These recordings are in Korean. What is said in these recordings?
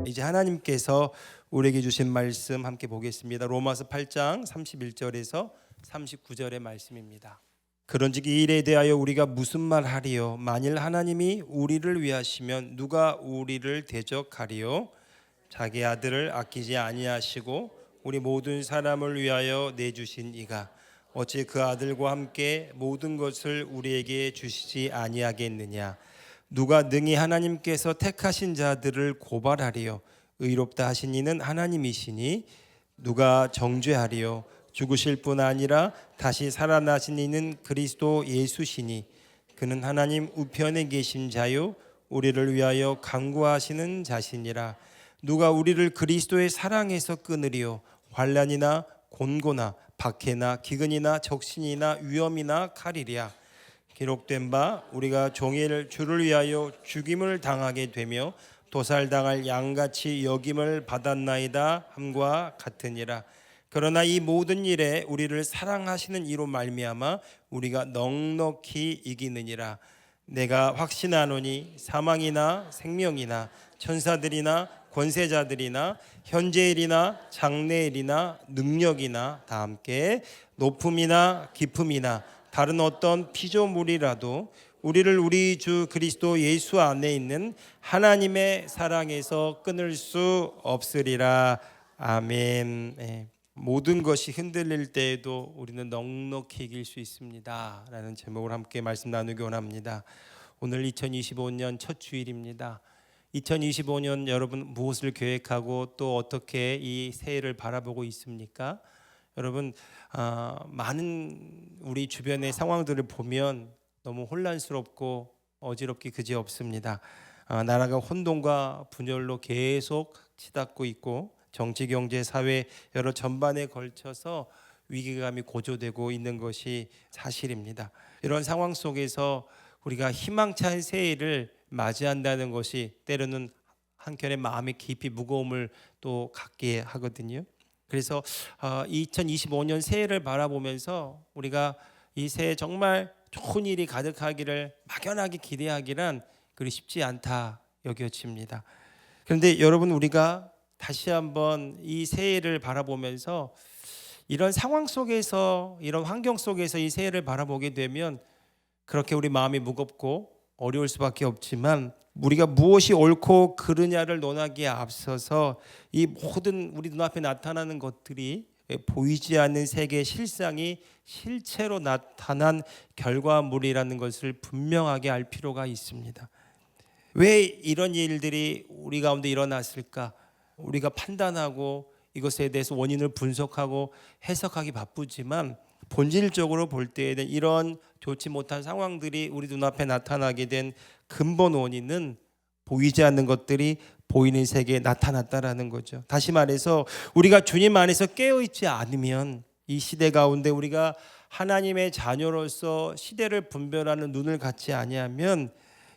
이제 하나님께서 우리에게 주신 말씀 함께 보겠습니다. 로마서 8장 31절에서 39절의 말씀입니다. 그런즉 이 일에 대하여 우리가 무슨 말하리요? 만일 하나님이 우리를 위하시면 누가 우리를 대적하리요? 자기 아들을 아끼지 아니하시고 우리 모든 사람을 위하여 내주신 이가 어찌 그 아들과 함께 모든 것을 우리에게 주시지 아니하겠느냐? 누가 능히 하나님께서 택하신 자들을 고발하리요? 의롭다 하신 이는 하나님이시니 누가 정죄하리요? 죽으실 뿐 아니라 다시 살아나신 이는 그리스도 예수시니 그는 하나님 우편에 계신 자요 우리를 위하여 간구하시는 자시니라. 누가 우리를 그리스도의 사랑에서 끊으리요? 환난이나 곤고나 박해나 기근이나 적신이나 위험이나 칼이랴. 기록된 바 우리가 종일 주를 위하여 죽임을 당하게 되며 도살당할 양같이 여김을 받았나이다 함과 같으니라. 그러나 이 모든 일에 우리를 사랑하시는 이로 말미암아 우리가 넉넉히 이기느니라. 내가 확신하노니 사망이나 생명이나 천사들이나 권세자들이나 현재일이나 장래일이나 능력이나 다 함께 높음이나 깊음이나 다른 어떤 피조물이라도 우리를 우리 주 그리스도 예수 안에 있는 하나님의 사랑에서 끊을 수 없으리라. 아멘. 네. 모든 것이 흔들릴 때에도 우리는 넉넉히 이길 수 있습니다 라는 제목을 함께 말씀 나누기 원합니다. 오늘 2025년 첫 주일입니다. 2025년 여러분 무엇을 계획하고 또 어떻게 이 새해를 바라보고 있습니까? 여러분 많은 우리 주변의 상황들을 보면 너무 혼란스럽고 어지럽기 그지없습니다. 나라가 혼돈과 분열로 계속 치닫고 있고 정치, 경제, 사회 여러 전반에 걸쳐서 위기감이 고조되고 있는 것이 사실입니다. 이런 상황 속에서 우리가 희망찬 새해를 맞이한다는 것이 때로는 한켠에 마음의 깊이 무거움을 또 갖게 하거든요. 그래서 2025년 새해를 바라보면서 우리가 이 새해 정말 좋은 일이 가득하기를 막연하게 기대하기란 그리 쉽지 않다 여겨집니다. 그런데 여러분 우리가 다시 한번 이 새해를 바라보면서 이런 상황 속에서 이런 환경 속에서 이 새해를 바라보게 되면 그렇게 우리 마음이 무겁고 어려울 수밖에 없지만 우리가 무엇이 옳고 그르냐를 논하기에 앞서서 이 모든 우리 눈앞에 나타나는 것들이 보이지 않는 세계의 실상이 실체로 나타난 결과물이라는 것을 분명하게 알 필요가 있습니다. 왜 이런 일들이 우리 가운데 일어났을까? 우리가 판단하고 이것에 대해서 원인을 분석하고 해석하기 바쁘지만 본질적으로 볼 때에는 이런 좋지 못한 상황들이 우리 눈앞에 나타나게 된 근본 원인은 보이지 않는 것들이 보이는 세계에 나타났다라는 거죠. 다시 말해서 우리가 주님 안에서 깨어있지 않으면 이 시대 가운데 우리가 하나님의 자녀로서 시대를 분별하는 눈을 갖지 아니하면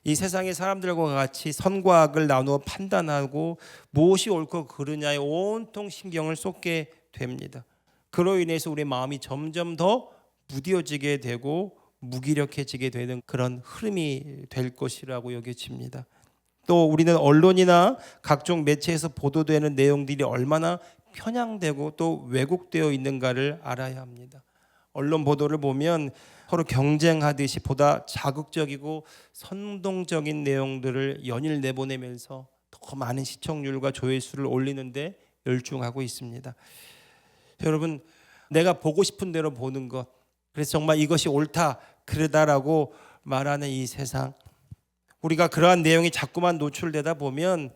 이 세상의 사람들과 같이 선과 악을 나누어 판단하고 무엇이 옳고 그르냐에 온통 신경을 쏟게 됩니다. 그로 인해서 우리 마음이 점점 더 무뎌지게 되고 무기력해지게 되는 그런 흐름이 될 것이라고 여겨집니다. 또 우리는 언론이나 각종 매체에서 보도되는 내용들이 얼마나 편향되고 또 왜곡되어 있는가를 알아야 합니다. 언론 보도를 보면 서로 경쟁하듯이 보다 자극적이고 선동적인 내용들을 연일 내보내면서 더 많은 시청률과 조회수를 올리는데 열중하고 있습니다. 여러분, 내가 보고 싶은 대로 보는 것, 그래서 정말 이것이 옳다 그러다라고 말하는 이 세상, 우리가 그러한 내용이 자꾸만 노출되다 보면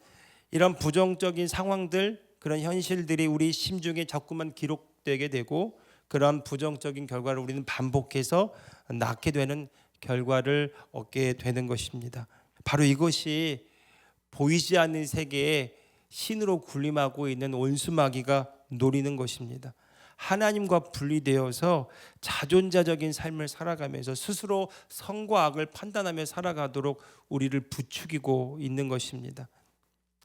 이런 부정적인 상황들, 그런 현실들이 우리 심중에 자꾸만 기록되게 되고 그러한 부정적인 결과를 우리는 반복해서 낳게 되는 결과를 얻게 되는 것입니다. 바로 이것이 보이지 않는 세계에 신으로 군림하고 있는 원수마귀가 노리는 것입니다. 하나님과 분리되어서 자존자적인 삶을 살아가면서 스스로 선과 악을 판단하며 살아가도록 우리를 부추기고 있는 것입니다.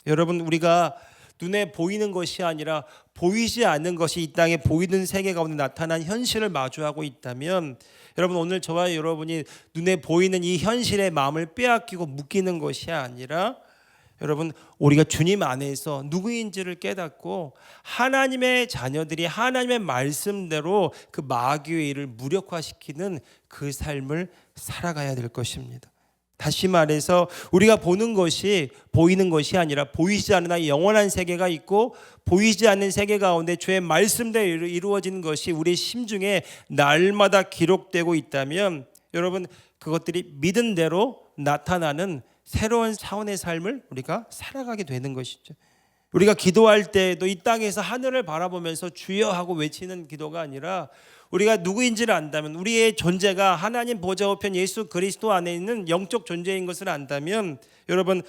여러분, 우리가 눈에 보이는 것이 아니라 보이지 않는 것이 이 땅에 보이는 세계 가운데 나타난 현실을 마주하고 있다면 여러분, 오늘 저와 여러분이 눈에 보이는 이 현실의 마음을 빼앗기고 묶이는 것이 아니라 여러분, 우리가 주님 안에서 누구인지를 깨닫고 하나님의 자녀들이 하나님의 말씀대로 그 마귀의 일을 무력화시키는 그 삶을 살아가야 될 것입니다. 다시 말해서 우리가 보는 것이 보이는 것이 아니라 보이지 않는 영원한 세계가 있고 보이지 않는 세계 가운데 주의 말씀대로 이루어진 것이 우리 심중에 날마다 기록되고 있다면 여러분, 그것들이 믿은 대로 나타나는 새로운 차원의 삶을 우리가 살아가게 되는 것이죠. 우리가 기도할 때도 이 땅에서 하늘을 바라보면서 주여 하고 외치는 기도가 아니라 우리가 누구인지를 안다면, 우리의 존재가 하나님 보좌 우편 예수 그리스도 안에 있는 영적 존재인 것을 안다면 여러분,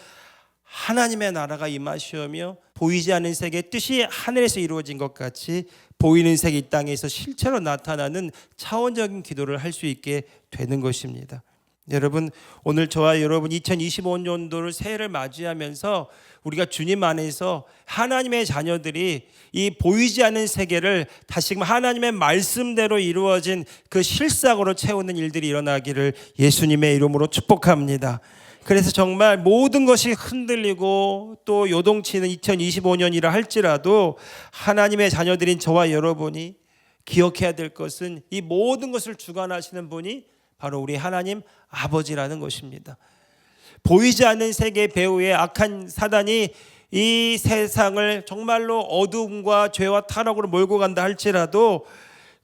하나님의 나라가 임하시오며 보이지 않는 세계의 뜻이 하늘에서 이루어진 것 같이 보이는 세계 이 땅에서 실체로 나타나는 차원적인 기도를 할 수 있게 되는 것입니다. 여러분, 오늘 저와 여러분 2025년도를 새해를 맞이하면서 우리가 주님 안에서 하나님의 자녀들이 이 보이지 않는 세계를 다시금 하나님의 말씀대로 이루어진 그 실상으로 채우는 일들이 일어나기를 예수님의 이름으로 축복합니다. 그래서 정말 모든 것이 흔들리고 또 요동치는 2025년이라 할지라도 하나님의 자녀들인 저와 여러분이 기억해야 될 것은 이 모든 것을 주관하시는 분이 바로 우리 하나님 아버지라는 것입니다. 보이지 않는 세계 배후에 악한 사단이 이 세상을 정말로 어둠과 죄와 타락으로 몰고 간다 할지라도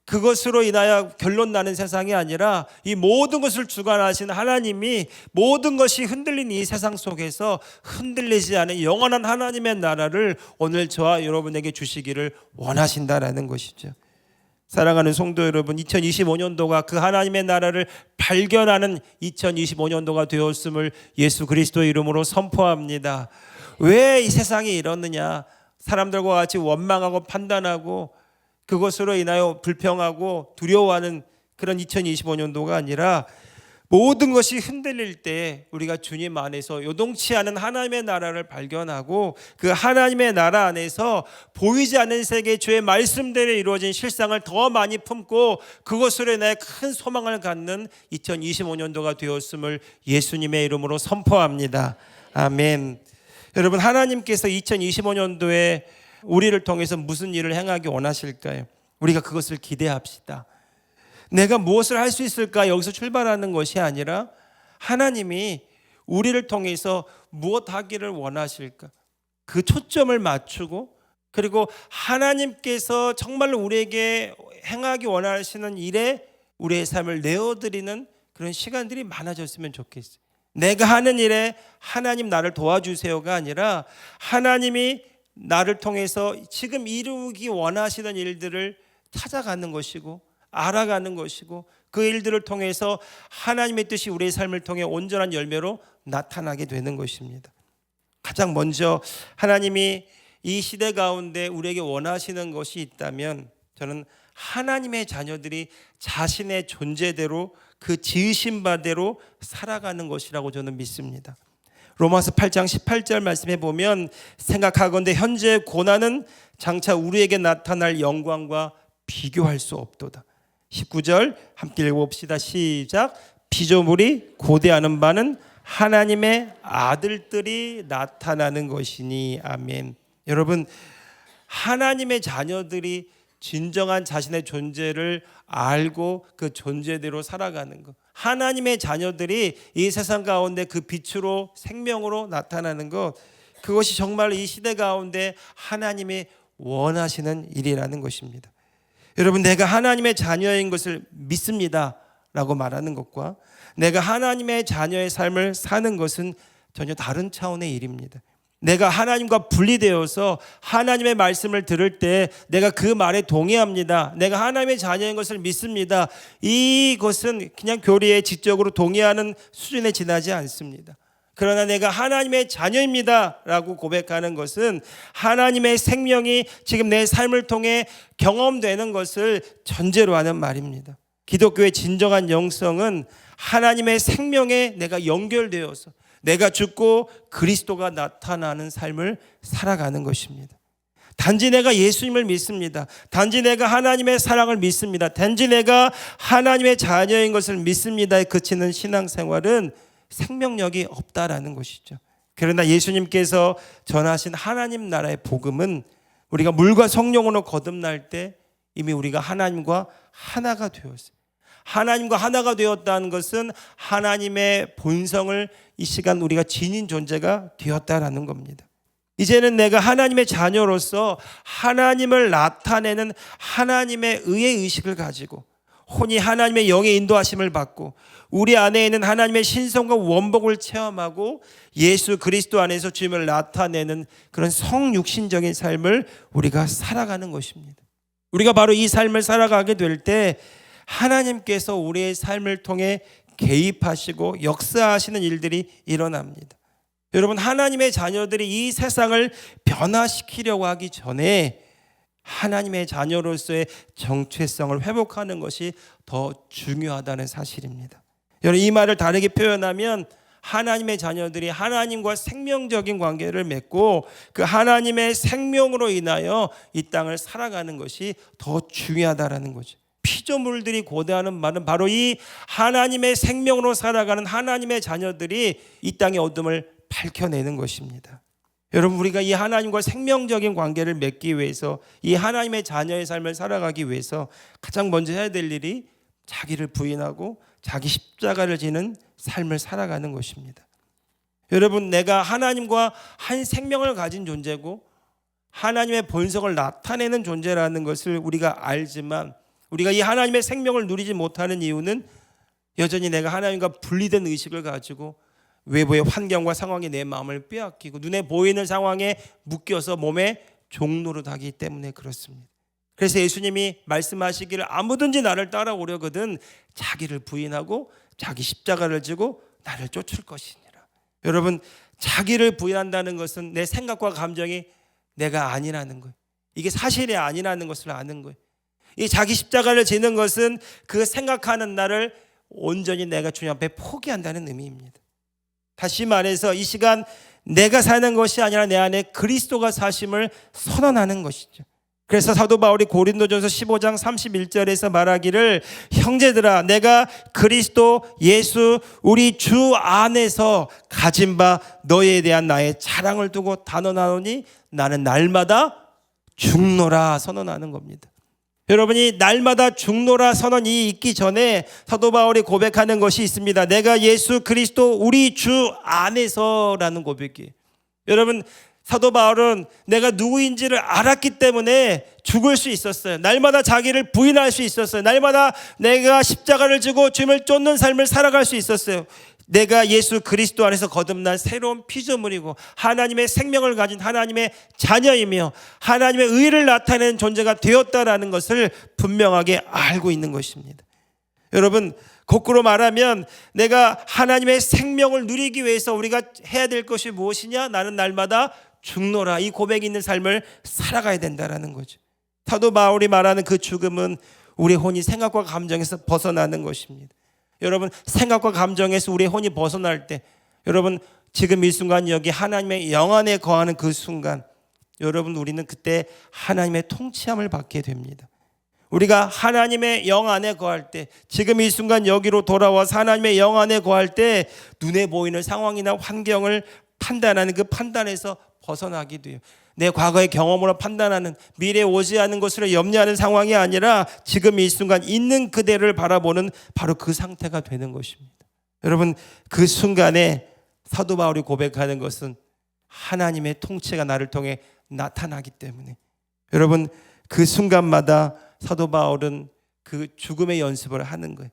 그것으로 인하여 결론 나는 세상이 아니라 이 모든 것을 주관하신 하나님이 모든 것이 흔들린 이 세상 속에서 흔들리지 않은 영원한 하나님의 나라를 오늘 저와 여러분에게 주시기를 원하신다라는 것이죠. 사랑하는 성도 여러분, 2025년도가 그 하나님의 나라를 발견하는 2025년도가 되었음을 예수 그리스도의 이름으로 선포합니다. 왜 이 세상이 이렇느냐? 사람들과 같이 원망하고 판단하고 그것으로 인하여 불평하고 두려워하는 그런 2025년도가 아니라 모든 것이 흔들릴 때 우리가 주님 안에서 요동치 않은 하나님의 나라를 발견하고 그 하나님의 나라 안에서 보이지 않는 세계 주의 말씀대로 이루어진 실상을 더 많이 품고 그것으로 인해 큰 소망을 갖는 2025년도가 되었음을 예수님의 이름으로 선포합니다. 아멘. 여러분, 하나님께서 2025년도에 우리를 통해서 무슨 일을 행하기 원하실까요? 우리가 그것을 기대합시다. 내가 무엇을 할 수 있을까? 여기서 출발하는 것이 아니라 하나님이 우리를 통해서 무엇 하기를 원하실까? 그 초점을 맞추고 그리고 하나님께서 정말로 우리에게 행하기 원하시는 일에 우리의 삶을 내어드리는 그런 시간들이 많아졌으면 좋겠어요. 내가 하는 일에 하나님 나를 도와주세요가 아니라 하나님이 나를 통해서 지금 이루기 원하시는 일들을 찾아가는 것이고 알아가는 것이고 그 일들을 통해서 하나님의 뜻이 우리의 삶을 통해 온전한 열매로 나타나게 되는 것입니다. 가장 먼저 하나님이 이 시대 가운데 우리에게 원하시는 것이 있다면 저는 하나님의 자녀들이 자신의 존재대로 그 지으신 바대로 살아가는 것이라고 저는 믿습니다. 로마서 8장 18절 말씀에 보면 생각하건대 현재의 고난은 장차 우리에게 나타날 영광과 비교할 수 없도다. 19절 함께 읽어봅시다. 시작. 피조물이 고대하는 바는 하나님의 아들들이 나타나는 것이니. 아멘. 여러분, 하나님의 자녀들이 진정한 자신의 존재를 알고 그 존재대로 살아가는 것, 하나님의 자녀들이 이 세상 가운데 그 빛으로 생명으로 나타나는 것, 그것이 정말 이 시대 가운데 하나님이 원하시는 일이라는 것입니다. 여러분, 내가 하나님의 자녀인 것을 믿습니다 라고 말하는 것과 내가 하나님의 자녀의 삶을 사는 것은 전혀 다른 차원의 일입니다. 내가 하나님과 분리되어서 하나님의 말씀을 들을 때 내가 그 말에 동의합니다. 내가 하나님의 자녀인 것을 믿습니다. 이것은 그냥 교리에 지적으로 동의하는 수준에 지나지 않습니다. 그러나 내가 하나님의 자녀입니다 라고 고백하는 것은 하나님의 생명이 지금 내 삶을 통해 경험되는 것을 전제로 하는 말입니다. 기독교의 진정한 영성은 하나님의 생명에 내가 연결되어서 내가 죽고 그리스도가 나타나는 삶을 살아가는 것입니다. 단지 내가 예수님을 믿습니다. 단지 내가 하나님의 사랑을 믿습니다. 단지 내가 하나님의 자녀인 것을 믿습니다에 그치는 신앙생활은 생명력이 없다라는 것이죠. 그러나 예수님께서 전하신 하나님 나라의 복음은 우리가 물과 성령으로 거듭날 때 이미 우리가 하나님과 하나가 되었어요. 하나님과 하나가 되었다는 것은 하나님의 본성을 이 시간 우리가 지닌 존재가 되었다라는 겁니다. 이제는 내가 하나님의 자녀로서 하나님을 나타내는 하나님의 의의 의식을 가지고 혼이 하나님의 영의 인도하심을 받고 우리 안에 있는 하나님의 신성과 원복을 체험하고 예수 그리스도 안에서 주님을 나타내는 그런 성육신적인 삶을 우리가 살아가는 것입니다. 우리가 바로 이 삶을 살아가게 될 때 하나님께서 우리의 삶을 통해 개입하시고 역사하시는 일들이 일어납니다. 여러분, 하나님의 자녀들이 이 세상을 변화시키려고 하기 전에 하나님의 자녀로서의 정체성을 회복하는 것이 더 중요하다는 사실입니다. 여러분, 이 말을 다르게 표현하면 하나님의 자녀들이 하나님과 생명적인 관계를 맺고 그 하나님의 생명으로 인하여 이 땅을 살아가는 것이 더 중요하다는 거죠. 피조물들이 고대하는 말은 바로 이 하나님의 생명으로 살아가는 하나님의 자녀들이 이 땅의 어둠을 밝혀내는 것입니다. 여러분, 우리가 이 하나님과 생명적인 관계를 맺기 위해서 이 하나님의 자녀의 삶을 살아가기 위해서 가장 먼저 해야 될 일이 자기를 부인하고 자기 십자가를 지는 삶을 살아가는 것입니다. 여러분, 내가 하나님과 한 생명을 가진 존재고 하나님의 본성을 나타내는 존재라는 것을 우리가 알지만 우리가 이 하나님의 생명을 누리지 못하는 이유는 여전히 내가 하나님과 분리된 의식을 가지고 외부의 환경과 상황이 내 마음을 빼앗기고 눈에 보이는 상황에 묶여서 몸에 종노릇하기 때문에 그렇습니다. 그래서 예수님이 말씀하시기를 아무든지 나를 따라오려거든 자기를 부인하고 자기 십자가를 지고 나를 쫓을 것이니라. 여러분, 자기를 부인한다는 것은 내 생각과 감정이 내가 아니라는 거예요. 이게 사실이 아니라는 것을 아는 거예요. 이 자기 십자가를 지는 것은 그 생각하는 나를 온전히 내가 주님 앞에 포기한다는 의미입니다. 다시 말해서 이 시간 내가 사는 것이 아니라 내 안에 그리스도가 사심을 선언하는 것이죠. 그래서 사도 바울이 고린도전서 15장 31절에서 말하기를 형제들아 내가 그리스도 예수 우리 주 안에서 가진 바 너희에 대한 나의 자랑을 두고 단언하노니 나는 날마다 죽노라 선언하는 겁니다. 여러분이 날마다 죽노라 선언이 있기 전에 사도 바울이 고백하는 것이 있습니다. 내가 예수 그리스도 우리 주 안에서라는 고백이에요. 여러분, 사도 바울은 내가 누구인지를 알았기 때문에 죽을 수 있었어요. 날마다 자기를 부인할 수 있었어요. 날마다 내가 십자가를 지고 주님을 쫓는 삶을 살아갈 수 있었어요. 내가 예수 그리스도 안에서 거듭난 새로운 피조물이고 하나님의 생명을 가진 하나님의 자녀이며 하나님의 의를 나타내는 존재가 되었다라는 것을 분명하게 알고 있는 것입니다. 여러분, 거꾸로 말하면 내가 하나님의 생명을 누리기 위해서 우리가 해야 될 것이 무엇이냐? 나는 날마다 죽노라. 이 고백이 있는 삶을 살아가야 된다라는 거죠. 사도 바울이 말하는 그 죽음은 우리 혼이 생각과 감정에서 벗어나는 것입니다. 여러분, 생각과 감정에서 우리의 혼이 벗어날 때 여러분 지금 이 순간 여기 하나님의 영 안에 거하는 그 순간 여러분 우리는 그때 하나님의 통치함을 받게 됩니다. 우리가 하나님의 영 안에 거할 때 지금 이 순간 여기로 돌아와서 하나님의 영 안에 거할 때 눈에 보이는 상황이나 환경을 판단하는 그 판단에서 벗어나게 돼요. 내 과거의 경험으로 판단하는 미래에 오지 않은 것으로 염려하는 상황이 아니라 지금 이 순간 있는 그대를 바라보는 바로 그 상태가 되는 것입니다. 여러분, 그 순간에 사도 바울이 고백하는 것은 하나님의 통치가 나를 통해 나타나기 때문에 여러분 그 순간마다 사도 바울은 그 죽음의 연습을 하는 거예요.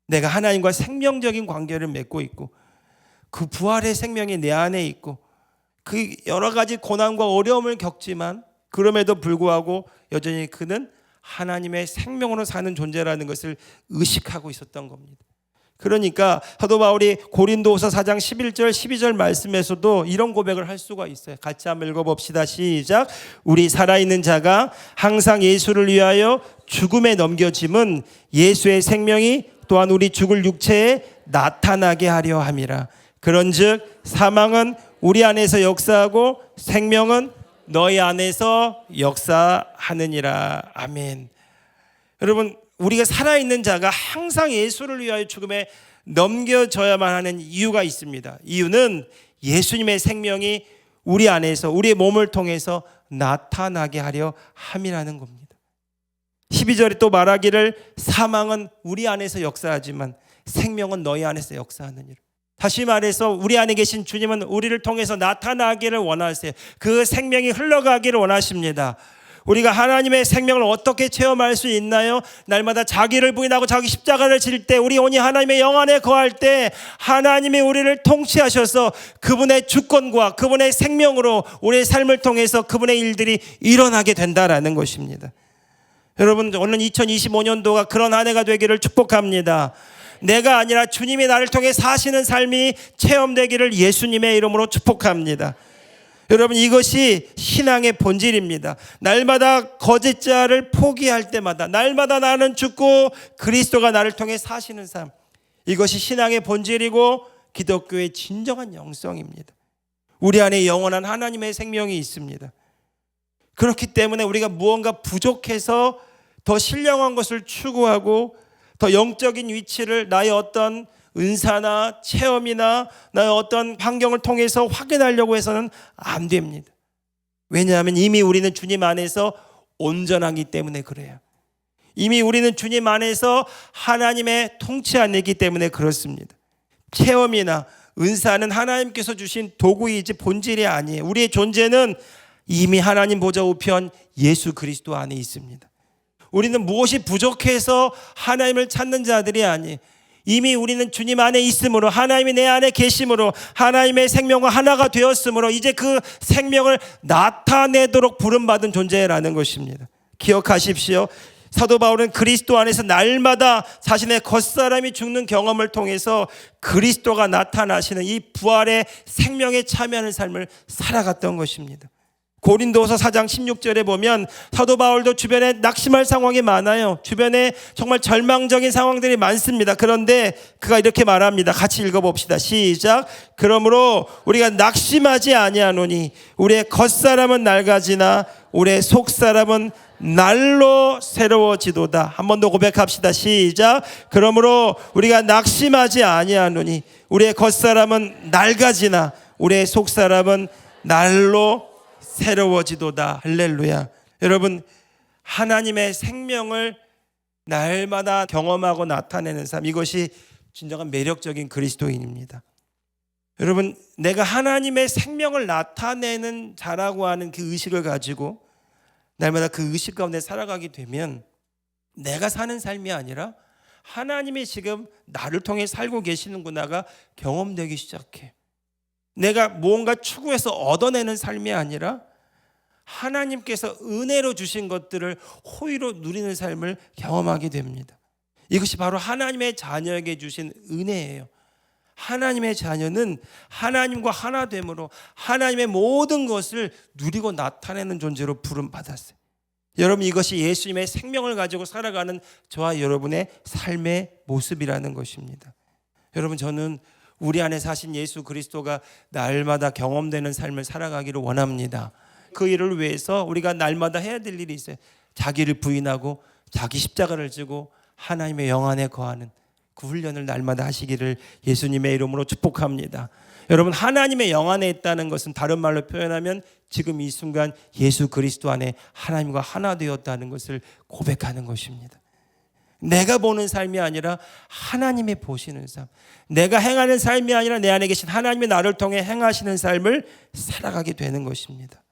내가 하나님과 생명적인 관계를 맺고 있고 그 부활의 생명이 내 안에 있고 그 여러 가지 고난과 어려움을 겪지만 그럼에도 불구하고 여전히 그는 하나님의 생명으로 사는 존재라는 것을 의식하고 있었던 겁니다. 그러니까 사도 바울이 고린도후서 4장 11절 12절 말씀에서도 이런 고백을 할 수가 있어요. 같이 한번 읽어봅시다. 시작. 우리 살아있는 자가 항상 예수를 위하여 죽음에 넘겨짐은 예수의 생명이 또한 우리 죽을 육체에 나타나게 하려 함이라. 그런즉 사망은 우리 안에서 역사하고 생명은 너희 안에서 역사하느니라. 아멘. 여러분, 우리가 살아있는 자가 항상 예수를 위하여 죽음에 넘겨져야만 하는 이유가 있습니다. 이유는 예수님의 생명이 우리 안에서 우리의 몸을 통해서 나타나게 하려 함이라는 겁니다. 12절에 또 말하기를 사망은 우리 안에서 역사하지만 생명은 너희 안에서 역사하느니라. 다시 말해서 우리 안에 계신 주님은 우리를 통해서 나타나기를 원하세요. 그 생명이 흘러가기를 원하십니다. 우리가 하나님의 생명을 어떻게 체험할 수 있나요? 날마다 자기를 부인하고 자기 십자가를 질 때, 우리 온이 하나님의 영 안에 거할 때 하나님이 우리를 통치하셔서 그분의 주권과 그분의 생명으로 우리의 삶을 통해서 그분의 일들이 일어나게 된다라는 것입니다. 여러분, 오늘 2025년도가 그런 한 해가 되기를 축복합니다. 내가 아니라 주님이 나를 통해 사시는 삶이 체험되기를 예수님의 이름으로 축복합니다. 여러분, 이것이 신앙의 본질입니다. 날마다 거짓자를 포기할 때마다 날마다 나는 죽고 그리스도가 나를 통해 사시는 삶, 이것이 신앙의 본질이고 기독교의 진정한 영성입니다. 우리 안에 영원한 하나님의 생명이 있습니다. 그렇기 때문에 우리가 무언가 부족해서 더 신령한 것을 추구하고 더 영적인 위치를 나의 어떤 은사나 체험이나 나의 어떤 환경을 통해서 확인하려고 해서는 안 됩니다. 왜냐하면 이미 우리는 주님 안에서 온전하기 때문에 그래요. 이미 우리는 주님 안에서 하나님의 통치 안에 있기 때문에 그렇습니다. 체험이나 은사는 하나님께서 주신 도구이지 본질이 아니에요. 우리의 존재는 이미 하나님 보좌 우편 예수 그리스도 안에 있습니다. 우리는 무엇이 부족해서 하나님을 찾는 자들이 아니에요. 이미 우리는 주님 안에 있으므로, 하나님이 내 안에 계심으로, 하나님의 생명과 하나가 되었으므로 이제 그 생명을 나타내도록 부름받은 존재라는 것입니다. 기억하십시오. 사도 바울은 그리스도 안에서 날마다 자신의 겉사람이 죽는 경험을 통해서 그리스도가 나타나시는 이 부활의 생명에 참여하는 삶을 살아갔던 것입니다. 고린도서 4장 16절에 보면 사도 바울도 주변에 낙심할 상황이 많아요. 주변에 정말 절망적인 상황들이 많습니다. 그런데 그가 이렇게 말합니다. 같이 읽어봅시다. 시작. 그러므로 우리가 낙심하지 아니하노니 우리의 겉사람은 낡아지나 우리의 속사람은 날로 새로워지도다. 한 번 더 고백합시다. 시작. 그러므로 우리가 낙심하지 아니하노니 우리의 겉사람은 낡아지나 우리의 속사람은 날로 새로워지도다. 할렐루야. 여러분, 하나님의 생명을 날마다 경험하고 나타내는 삶, 이것이 진정한 매력적인 그리스도인입니다. 여러분, 내가 하나님의 생명을 나타내는 자라고 하는 그 의식을 가지고 날마다 그 의식 가운데 살아가게 되면 내가 사는 삶이 아니라 하나님이 지금 나를 통해 살고 계시는구나가 경험되기 시작해. 내가 무언가 추구해서 얻어내는 삶이 아니라 하나님께서 은혜로 주신 것들을 호의로 누리는 삶을 경험하게 됩니다. 이것이 바로 하나님의 자녀에게 주신 은혜예요. 하나님의 자녀는 하나님과 하나됨으로 하나님의 모든 것을 누리고 나타내는 존재로 부름받았어요. 여러분, 이것이 예수님의 생명을 가지고 살아가는 저와 여러분의 삶의 모습이라는 것입니다. 여러분, 저는 우리 안에 사신 예수 그리스도가 날마다 경험되는 삶을 살아가기를 원합니다. 그 일을 위해서 우리가 날마다 해야 될 일이 있어요. 자기를 부인하고 자기 십자가를 지고 하나님의 영 안에 거하는 그 훈련을 날마다 하시기를 예수님의 이름으로 축복합니다. 여러분, 하나님의 영 안에 있다는 것은 다른 말로 표현하면 지금 이 순간 예수 그리스도 안에 하나님과 하나 되었다는 것을 고백하는 것입니다. 내가 보는 삶이 아니라 하나님이 보시는 삶, 내가 행하는 삶이 아니라 내 안에 계신 하나님이 나를 통해 행하시는 삶을 살아가게 되는 것입니다.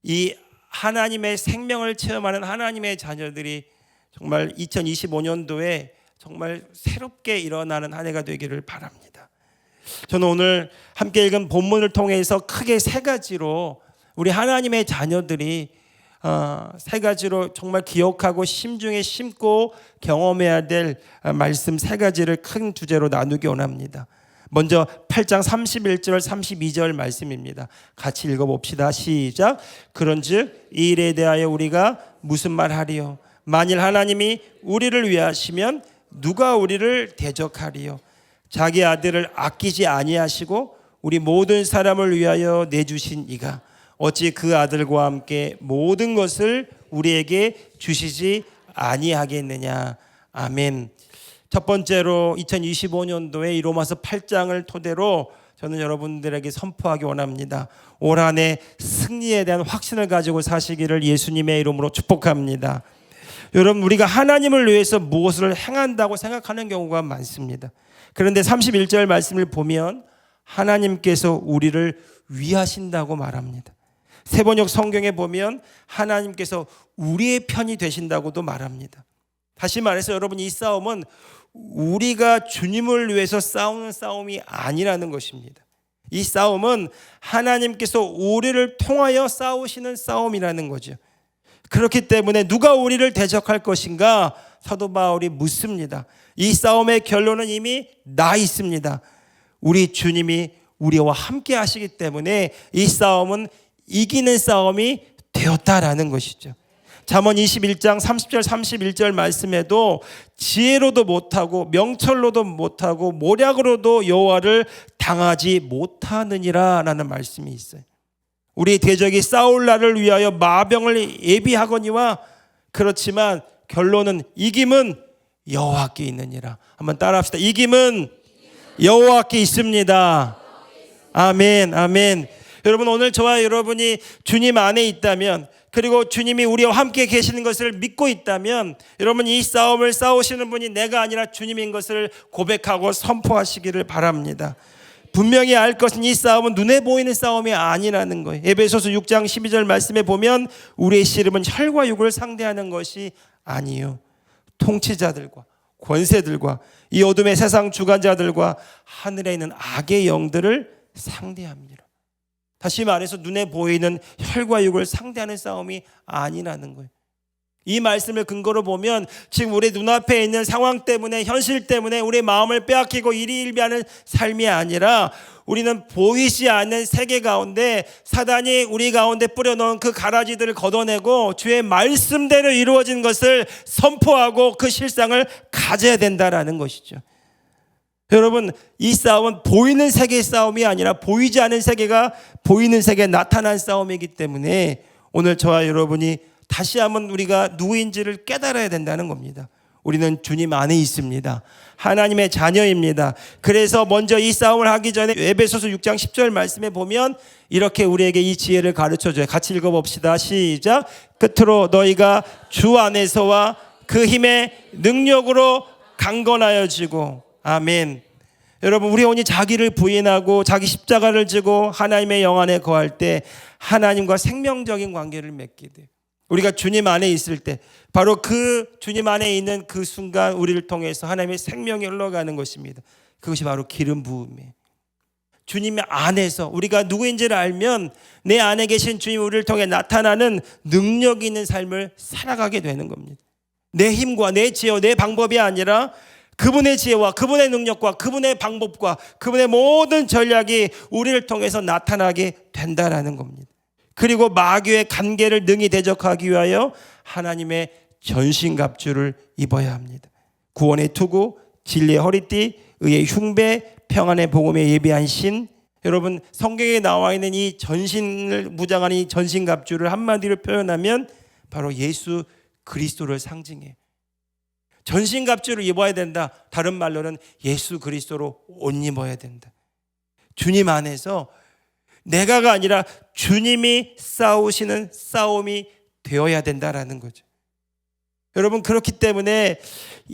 이 하나님의 생명을 체험하는 하나님의 자녀들이 정말 2025년도에 정말 새롭게 일어나는 한 해가 되기를 바랍니다. 저는 오늘 함께 읽은 본문을 통해서 크게 세 가지로 우리 하나님의 자녀들이 세 가지로 정말 기억하고 심중에 심고 경험해야 될 말씀 세 가지를 큰 주제로 나누기 원합니다. 먼저 8장 31절 32절 말씀입니다. 같이 읽어봅시다. 시작. 그런즉 이 일에 대하여 우리가 무슨 말하리요? 만일 하나님이 우리를 위하시면 누가 우리를 대적하리요? 자기 아들을 아끼지 아니하시고 우리 모든 사람을 위하여 내주신 이가 어찌 그 아들과 함께 모든 것을 우리에게 주시지 아니하겠느냐. 아멘. 첫 번째로 2025년도에 이 로마서 8장을 토대로 저는 여러분들에게 선포하기 원합니다. 올 한 해 승리에 대한 확신을 가지고 사시기를 예수님의 이름으로 축복합니다. 여러분, 우리가 하나님을 위해서 무엇을 행한다고 생각하는 경우가 많습니다. 그런데 31절 말씀을 보면 하나님께서 우리를 위하신다고 말합니다. 세번역 성경에 보면 하나님께서 우리의 편이 되신다고도 말합니다. 다시 말해서 여러분, 이 싸움은 우리가 주님을 위해서 싸우는 싸움이 아니라는 것입니다. 이 싸움은 하나님께서 우리를 통하여 싸우시는 싸움이라는 거죠. 그렇기 때문에 누가 우리를 대적할 것인가? 사도 바울이 묻습니다. 이 싸움의 결론은 이미 나 있습니다. 우리 주님이 우리와 함께 하시기 때문에 이 싸움은 이기는 싸움이 되었다라는 것이죠. 잠언 21장 30절 31절 말씀에도 지혜로도 못하고 명철로도 못하고 모략으로도 여호와를 당하지 못하느니라 라는 말씀이 있어요. 우리 대적이 싸울 날을 위하여 마병을 예비하거니와, 그렇지만 결론은 이김은 여호와께 있느니라. 한번 따라합시다. 이김은 여호와께 있습니다. 아멘, 아멘. 여러분, 오늘 저와 여러분이 주님 안에 있다면, 그리고 주님이 우리와 함께 계시는 것을 믿고 있다면, 여러분, 이 싸움을 싸우시는 분이 내가 아니라 주님인 것을 고백하고 선포하시기를 바랍니다. 분명히 알 것은 이 싸움은 눈에 보이는 싸움이 아니라는 거예요. 에베소서 6장 12절 말씀에 보면 우리의 씨름은 혈과 육을 상대하는 것이 아니요, 통치자들과 권세들과 이 어둠의 세상 주관자들과 하늘에 있는 악의 영들을 상대합니다. 다시 말해서 눈에 보이는 혈과 육을 상대하는 싸움이 아니라는 거예요. 이 말씀을 근거로 보면 지금 우리 눈앞에 있는 상황 때문에, 현실 때문에 우리 마음을 빼앗기고 일희일비하는 삶이 아니라, 우리는 보이지 않는 세계 가운데 사단이 우리 가운데 뿌려놓은 그 가라지들을 걷어내고 주의 말씀대로 이루어진 것을 선포하고 그 실상을 가져야 된다라는 것이죠. 여러분, 이 싸움은 보이는 세계의 싸움이 아니라 보이지 않는 세계가 보이는 세계에 나타난 싸움이기 때문에 오늘 저와 여러분이 다시 한번 우리가 누구인지를 깨달아야 된다는 겁니다. 우리는 주님 안에 있습니다. 하나님의 자녀입니다. 그래서 먼저 이 싸움을 하기 전에 에베소서 6장 10절 말씀에 보면 이렇게 우리에게 이 지혜를 가르쳐줘요. 같이 읽어봅시다. 시작. 끝으로 너희가 주 안에서와 그 힘의 능력으로 강건하여지고. 아멘. 여러분, 우리 온이 자기를 부인하고 자기 십자가를 지고 하나님의 영 안에 거할 때 하나님과 생명적인 관계를 맺게 돼요. 우리가 주님 안에 있을 때 바로 그 주님 안에 있는 그 순간 우리를 통해서 하나님의 생명이 흘러가는 것입니다. 그것이 바로 기름 부음이에요. 주님 안에서 우리가 누구인지를 알면 내 안에 계신 주님이 우리를 통해 나타나는 능력이 있는 삶을 살아가게 되는 겁니다. 내 힘과 내 지혜와 내 방법이 아니라 그분의 지혜와 그분의 능력과 그분의 방법과 그분의 모든 전략이 우리를 통해서 나타나게 된다라는 겁니다. 그리고 마귀의 간계를 능히 대적하기 위하여 하나님의 전신갑주를 입어야 합니다. 구원의 투구, 진리의 허리띠, 의의 흉배, 평안의 복음에 예비한 신. 여러분, 성경에 나와 있는 이 전신을 무장한 이 전신갑주를 한마디로 표현하면 바로 예수 그리스도를 상징해요. 전신갑주를 입어야 된다. 다른 말로는 예수 그리스도로 옷 입어야 된다. 주님 안에서 내가가 아니라 주님이 싸우시는 싸움이 되어야 된다라는 거죠. 여러분, 그렇기 때문에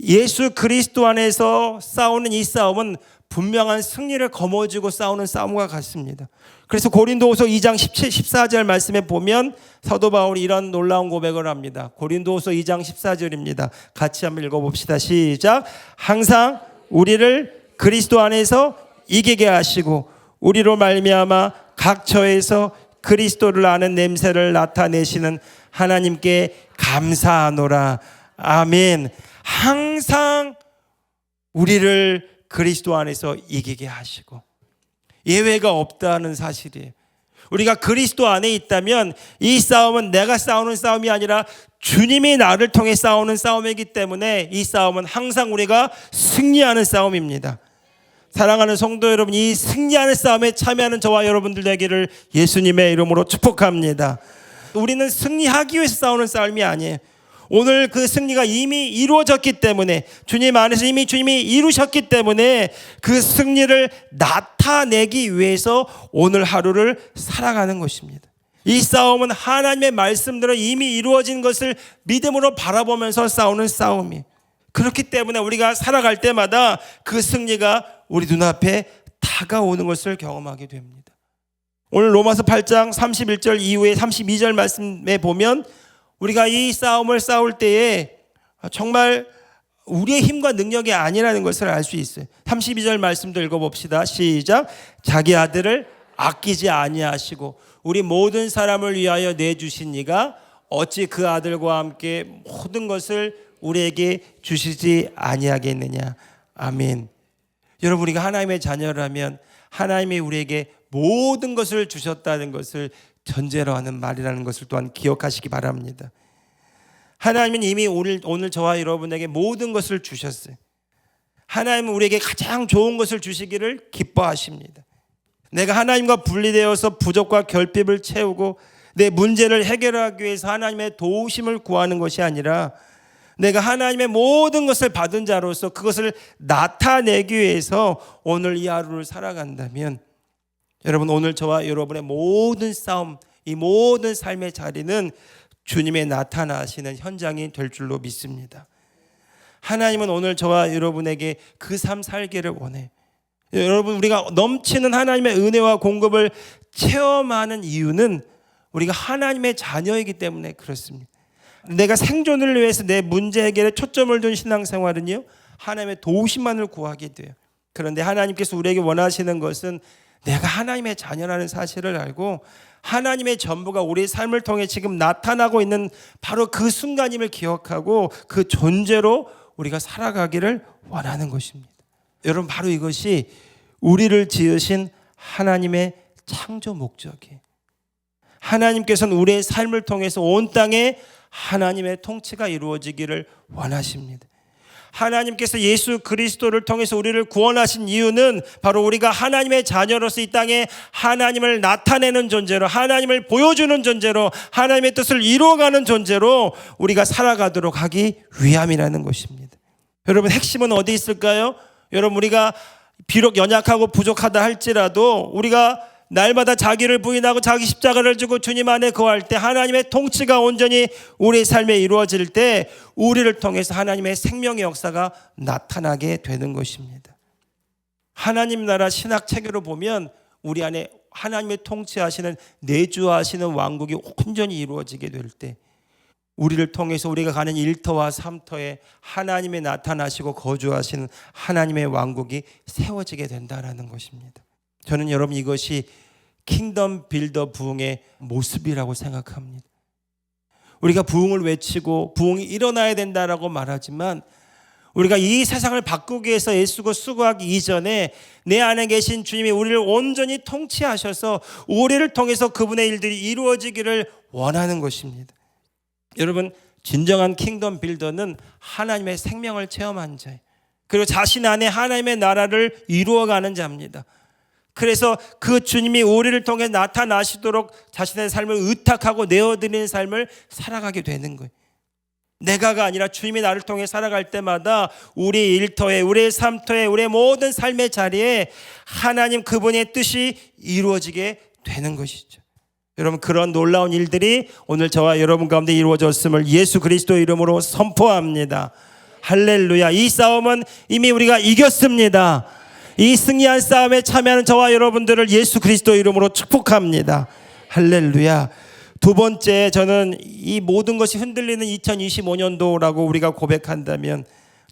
예수 그리스도 안에서 싸우는 이 싸움은 분명한 승리를 거머쥐고 싸우는 싸움과 같습니다. 그래서 고린도후서 2장 14절 말씀에 보면 사도 바울이 이런 놀라운 고백을 합니다. 고린도후서 2장 14절입니다. 같이 한번 읽어봅시다. 시작. 항상 우리를 그리스도 안에서 이기게 하시고 우리로 말미암아 각 처에서 그리스도를 아는 냄새를 나타내시는 하나님께 감사하노라. 아멘. 항상 우리를 그리스도 안에서 이기게 하시고, 예외가 없다는 사실이에요. 우리가 그리스도 안에 있다면 이 싸움은 내가 싸우는 싸움이 아니라 주님이 나를 통해 싸우는 싸움이기 때문에 이 싸움은 항상 우리가 승리하는 싸움입니다. 사랑하는 성도 여러분, 이 승리하는 싸움에 참여하는 저와 여러분들 되기를 예수님의 이름으로 축복합니다. 우리는 승리하기 위해서 싸우는 싸움이 아니에요. 오늘 그 승리가 이미 이루어졌기 때문에, 주님 안에서 이미 주님이 이루셨기 때문에 그 승리를 나타내기 위해서 오늘 하루를 살아가는 것입니다. 이 싸움은 하나님의 말씀대로 이미 이루어진 것을 믿음으로 바라보면서 싸우는 싸움이에요. 그렇기 때문에 우리가 살아갈 때마다 그 승리가 우리 눈앞에 다가오는 것을 경험하게 됩니다. 오늘 로마서 8장 31절 이후에 32절 말씀에 보면 우리가 이 싸움을 싸울 때에 정말 우리의 힘과 능력이 아니라는 것을 알 수 있어요. 32절 말씀도 읽어봅시다. 시작. 자기 아들을 아끼지 아니하시고 우리 모든 사람을 위하여 내주신 이가 어찌 그 아들과 함께 모든 것을 우리에게 주시지 아니하겠느냐. 아멘. 여러분, 우리가 하나님의 자녀라면 하나님이 우리에게 모든 것을 주셨다는 것을 전제로 하는 말이라는 것을 또한 기억하시기 바랍니다. 하나님은 이미 오늘 저와 여러분에게 모든 것을 주셨어요. 하나님은 우리에게 가장 좋은 것을 주시기를 기뻐하십니다. 내가 하나님과 분리되어서 부족과 결핍을 채우고 내 문제를 해결하기 위해서 하나님의 도우심을 구하는 것이 아니라 내가 하나님의 모든 것을 받은 자로서 그것을 나타내기 위해서 오늘 이 하루를 살아간다면, 여러분, 오늘 저와 여러분의 모든 싸움, 이 모든 삶의 자리는 주님의 나타나시는 현장이 될 줄로 믿습니다. 하나님은 오늘 저와 여러분에게 그 삶 살기를 원해. 여러분, 우리가 넘치는 하나님의 은혜와 공급을 체험하는 이유는 우리가 하나님의 자녀이기 때문에 그렇습니다. 내가 생존을 위해서 내 문제 해결에 초점을 둔 신앙생활은요, 하나님의 도우심만을 구하게 돼요. 그런데 하나님께서 우리에게 원하시는 것은 내가 하나님의 자녀라는 사실을 알고 하나님의 전부가 우리의 삶을 통해 지금 나타나고 있는 바로 그 순간임을 기억하고 그 존재로 우리가 살아가기를 원하는 것입니다. 여러분, 바로 이것이 우리를 지으신 하나님의 창조 목적이에요. 하나님께서는 우리의 삶을 통해서 온 땅에 하나님의 통치가 이루어지기를 원하십니다. 하나님께서 예수 그리스도를 통해서 우리를 구원하신 이유는 바로 우리가 하나님의 자녀로서 이 땅에 하나님을 나타내는 존재로, 하나님을 보여주는 존재로, 하나님의 뜻을 이루어가는 존재로 우리가 살아가도록 하기 위함이라는 것입니다. 여러분, 핵심은 어디 있을까요? 여러분, 우리가 비록 연약하고 부족하다 할지라도 우리가 날마다 자기를 부인하고 자기 십자가를 지고 주님 안에 거할 때 하나님의 통치가 온전히 우리의 삶에 이루어질 때 우리를 통해서 하나님의 생명의 역사가 나타나게 되는 것입니다. 하나님 나라 신학 체계로 보면 우리 안에 하나님의 통치하시는 내주하시는 왕국이 온전히 이루어지게 될 때 우리를 통해서 우리가 가는 일터와 삼터에 하나님의 나타나시고 거주하시는 하나님의 왕국이 세워지게 된다는 것입니다. 저는 여러분, 이것이 킹덤 빌더 부흥의 모습이라고 생각합니다. 우리가 부흥을 외치고 부흥이 일어나야 된다라고 말하지만 우리가 이 세상을 바꾸기 위해서 애쓰고 수고하기 이전에 내 안에 계신 주님이 우리를 온전히 통치하셔서 우리를 통해서 그분의 일들이 이루어지기를 원하는 것입니다. 여러분, 진정한 킹덤 빌더는 하나님의 생명을 체험한 자예요. 그리고 자신 안에 하나님의 나라를 이루어가는 자입니다. 그래서 그 주님이 우리를 통해 나타나시도록 자신의 삶을 의탁하고 내어드리는 삶을 살아가게 되는 거예요. 내가가 아니라 주님이 나를 통해 살아갈 때마다 우리 일터에, 우리의 삶터에, 우리의 모든 삶의 자리에 하나님 그분의 뜻이 이루어지게 되는 것이죠. 여러분, 그런 놀라운 일들이 오늘 저와 여러분 가운데 이루어졌음을 예수 그리스도 이름으로 선포합니다. 할렐루야. 이 싸움은 이미 우리가 이겼습니다. 이 승리한 싸움에 참여하는 저와 여러분들을 예수 그리스도 이름으로 축복합니다. 할렐루야. 두 번째, 저는 이 모든 것이 흔들리는 2025년도라고 우리가 고백한다면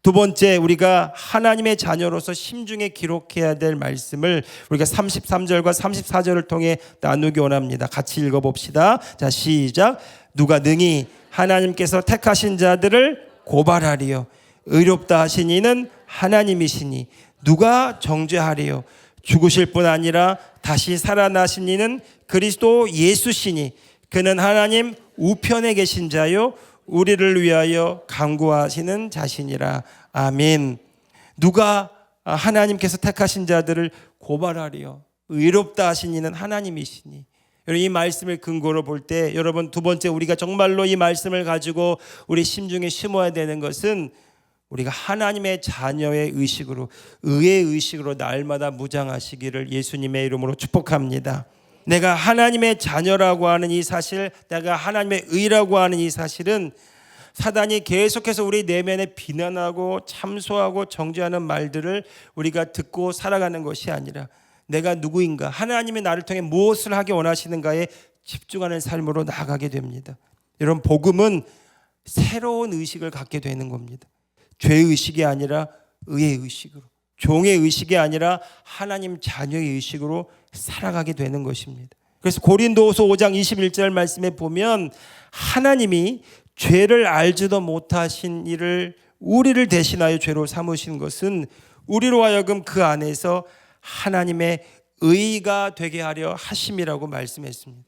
두 번째, 우리가 하나님의 자녀로서 심중에 기록해야 될 말씀을 우리가 33절과 34절을 통해 나누기 원합니다. 같이 읽어봅시다. 자, 시작. 누가 능히 하나님께서 택하신 자들을 고발하리요. 의롭다 하신 이는 하나님이시니 누가 정죄하리요. 죽으실 뿐 아니라 다시 살아나신 이는 그리스도 예수시니 그는 하나님 우편에 계신 자요 우리를 위하여 간구하시는 자신이라. 아멘. 누가 하나님께서 택하신 자들을 고발하리요. 의롭다 하신 이는 하나님이시니. 여러분, 이 말씀을 근거로 볼 때 여러분, 두 번째 우리가 정말로 이 말씀을 가지고 우리 심중에 심어야 되는 것은 우리가 하나님의 자녀의 의식으로, 의의 의식으로 날마다 무장하시기를 예수님의 이름으로 축복합니다. 내가 하나님의 자녀라고 하는 이 사실, 내가 하나님의 의라고 하는 이 사실은 사단이 계속해서 우리 내면에 비난하고 참소하고 정죄하는 말들을 우리가 듣고 살아가는 것이 아니라 내가 누구인가, 하나님이 나를 통해 무엇을 하기 원하시는가에 집중하는 삶으로 나아가게 됩니다. 여러분, 복음은 새로운 의식을 갖게 되는 겁니다. 죄의 의식이 아니라 의의 의식으로, 종의 의식이 아니라 하나님 자녀의 의식으로 살아가게 되는 것입니다. 그래서 고린도후서 5장 21절 말씀에 보면 하나님이 죄를 알지도 못하신 이를 우리를 대신하여 죄로 삼으신 것은 우리로 하여금 그 안에서 하나님의 의가 되게 하려 하심이라고 말씀했습니다.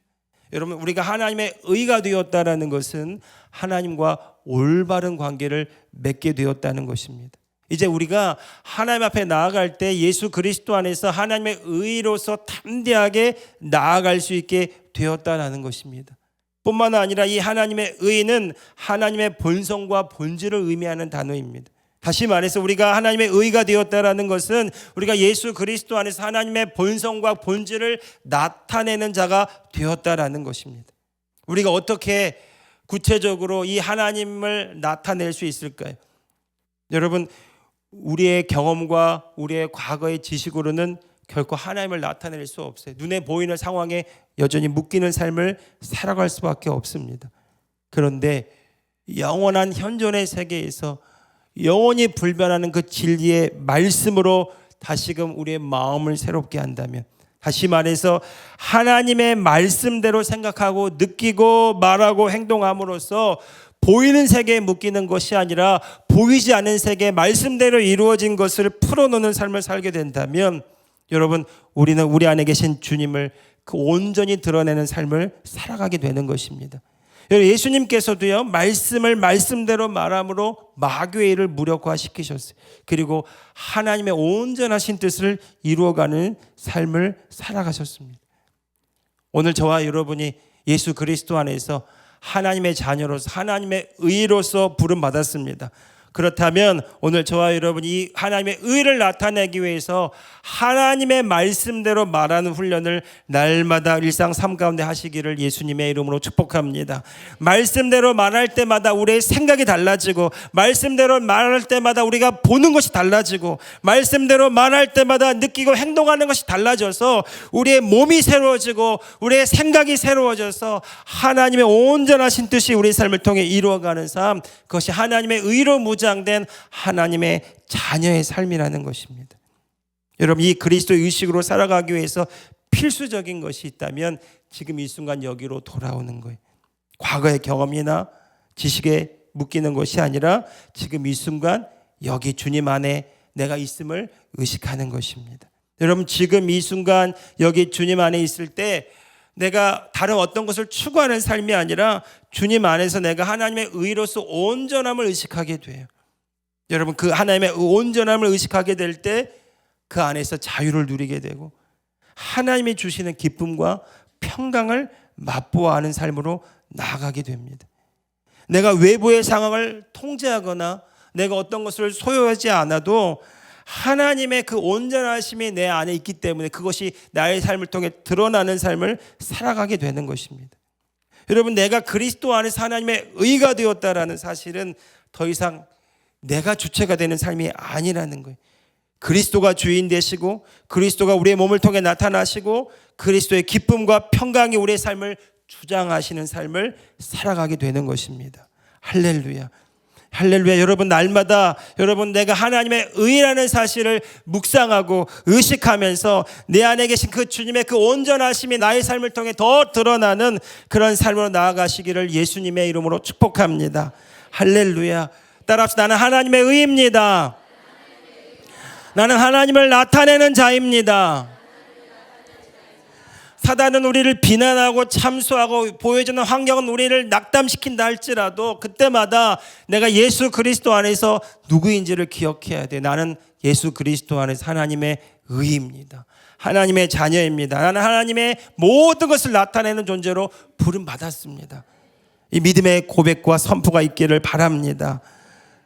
여러분, 우리가 하나님의 의가 되었다는 것은 하나님과 올바른 관계를 맺게 되었다는 것입니다. 이제 우리가 하나님 앞에 나아갈 때 예수 그리스도 안에서 하나님의 의로서 담대하게 나아갈 수 있게 되었다는 것입니다. 뿐만 아니라 이 하나님의 의는 하나님의 본성과 본질을 의미하는 단어입니다. 다시 말해서 우리가 하나님의 의가 되었다는 것은 우리가 예수 그리스도 안에서 하나님의 본성과 본질을 나타내는 자가 되었다는 것입니다. 우리가 어떻게 구체적으로 이 하나님을 나타낼 수 있을까요? 여러분, 우리의 경험과 우리의 과거의 지식으로는 결코 하나님을 나타낼 수 없어요. 눈에 보이는 상황에 여전히 묶이는 삶을 살아갈 수밖에 없습니다. 그런데 영원한 현존의 세계에서 영원히 불변하는 그 진리의 말씀으로 다시금 우리의 마음을 새롭게 한다면, 다시 말해서 하나님의 말씀대로 생각하고 느끼고 말하고 행동함으로써 보이는 세계에 묶이는 것이 아니라 보이지 않는 세계, 말씀대로 이루어진 것을 풀어놓는 삶을 살게 된다면 여러분, 우리는 우리 안에 계신 주님을 그 온전히 드러내는 삶을 살아가게 되는 것입니다. 예수님께서도요, 말씀을 말씀대로 말함으로 마귀의 일을 무력화시키셨어요. 그리고 하나님의 온전하신 뜻을 이루어가는 삶을 살아가셨습니다. 오늘 저와 여러분이 예수 그리스도 안에서 하나님의 자녀로서, 하나님의 의로서 부름받았습니다. 그렇다면 오늘 저와 여러분이 이 하나님의 의를 나타내기 위해서 하나님의 말씀대로 말하는 훈련을 날마다 일상 삶 가운데 하시기를 예수님의 이름으로 축복합니다. 말씀대로 말할 때마다 우리의 생각이 달라지고, 말씀대로 말할 때마다 우리가 보는 것이 달라지고, 말씀대로 말할 때마다 느끼고 행동하는 것이 달라져서 우리의 몸이 새로워지고 우리의 생각이 새로워져서 하나님의 온전하신 뜻이 우리 삶을 통해 이루어가는 삶, 그것이 하나님의 의로 무장된 하나님의 자녀의 삶이라는 것입니다. 여러분, 이 그리스도의 의식으로 살아가기 위해서 필수적인 것이 있다면 지금 이 순간 여기로 돌아오는 거예요. 과거의 경험이나 지식에 묶이는 것이 아니라 지금 이 순간 여기 주님 안에 내가 있음을 의식하는 것입니다. 여러분, 지금 이 순간 여기 주님 안에 있을 때 내가 다른 어떤 것을 추구하는 삶이 아니라 주님 안에서 내가 하나님의 의로서 온전함을 의식하게 돼요. 여러분, 그 하나님의 온전함을 의식하게 될 때 그 안에서 자유를 누리게 되고 하나님이 주시는 기쁨과 평강을 맛보아하는 삶으로 나아가게 됩니다. 내가 외부의 상황을 통제하거나 내가 어떤 것을 소유하지 않아도 하나님의 그 온전하심이 내 안에 있기 때문에 그것이 나의 삶을 통해 드러나는 삶을 살아가게 되는 것입니다. 여러분, 내가 그리스도 안에서 하나님의 의가 되었다라는 사실은 더 이상 내가 주체가 되는 삶이 아니라는 거예요. 그리스도가 주인 되시고 그리스도가 우리의 몸을 통해 나타나시고 그리스도의 기쁨과 평강이 우리의 삶을 주장하시는 삶을 살아가게 되는 것입니다. 할렐루야. 할렐루야. 여러분, 날마다 여러분 내가 하나님의 의라는 사실을 묵상하고 의식하면서 내 안에 계신 그 주님의 그 온전하심이 나의 삶을 통해 더 드러나는 그런 삶으로 나아가시기를 예수님의 이름으로 축복합니다. 할렐루야. 따라합시다. 나는 하나님의 의입니다. 나는 하나님을 나타내는 자입니다. 사단은 우리를 비난하고 참소하고 보여주는 환경은 우리를 낙담시킨다 할지라도 그때마다 내가 예수 그리스도 안에서 누구인지를 기억해야 돼. 나는 예수 그리스도 안에서 하나님의 의입니다. 하나님의 자녀입니다. 나는 하나님의 모든 것을 나타내는 존재로 부름받았습니다. 이 믿음의 고백과 선포가 있기를 바랍니다.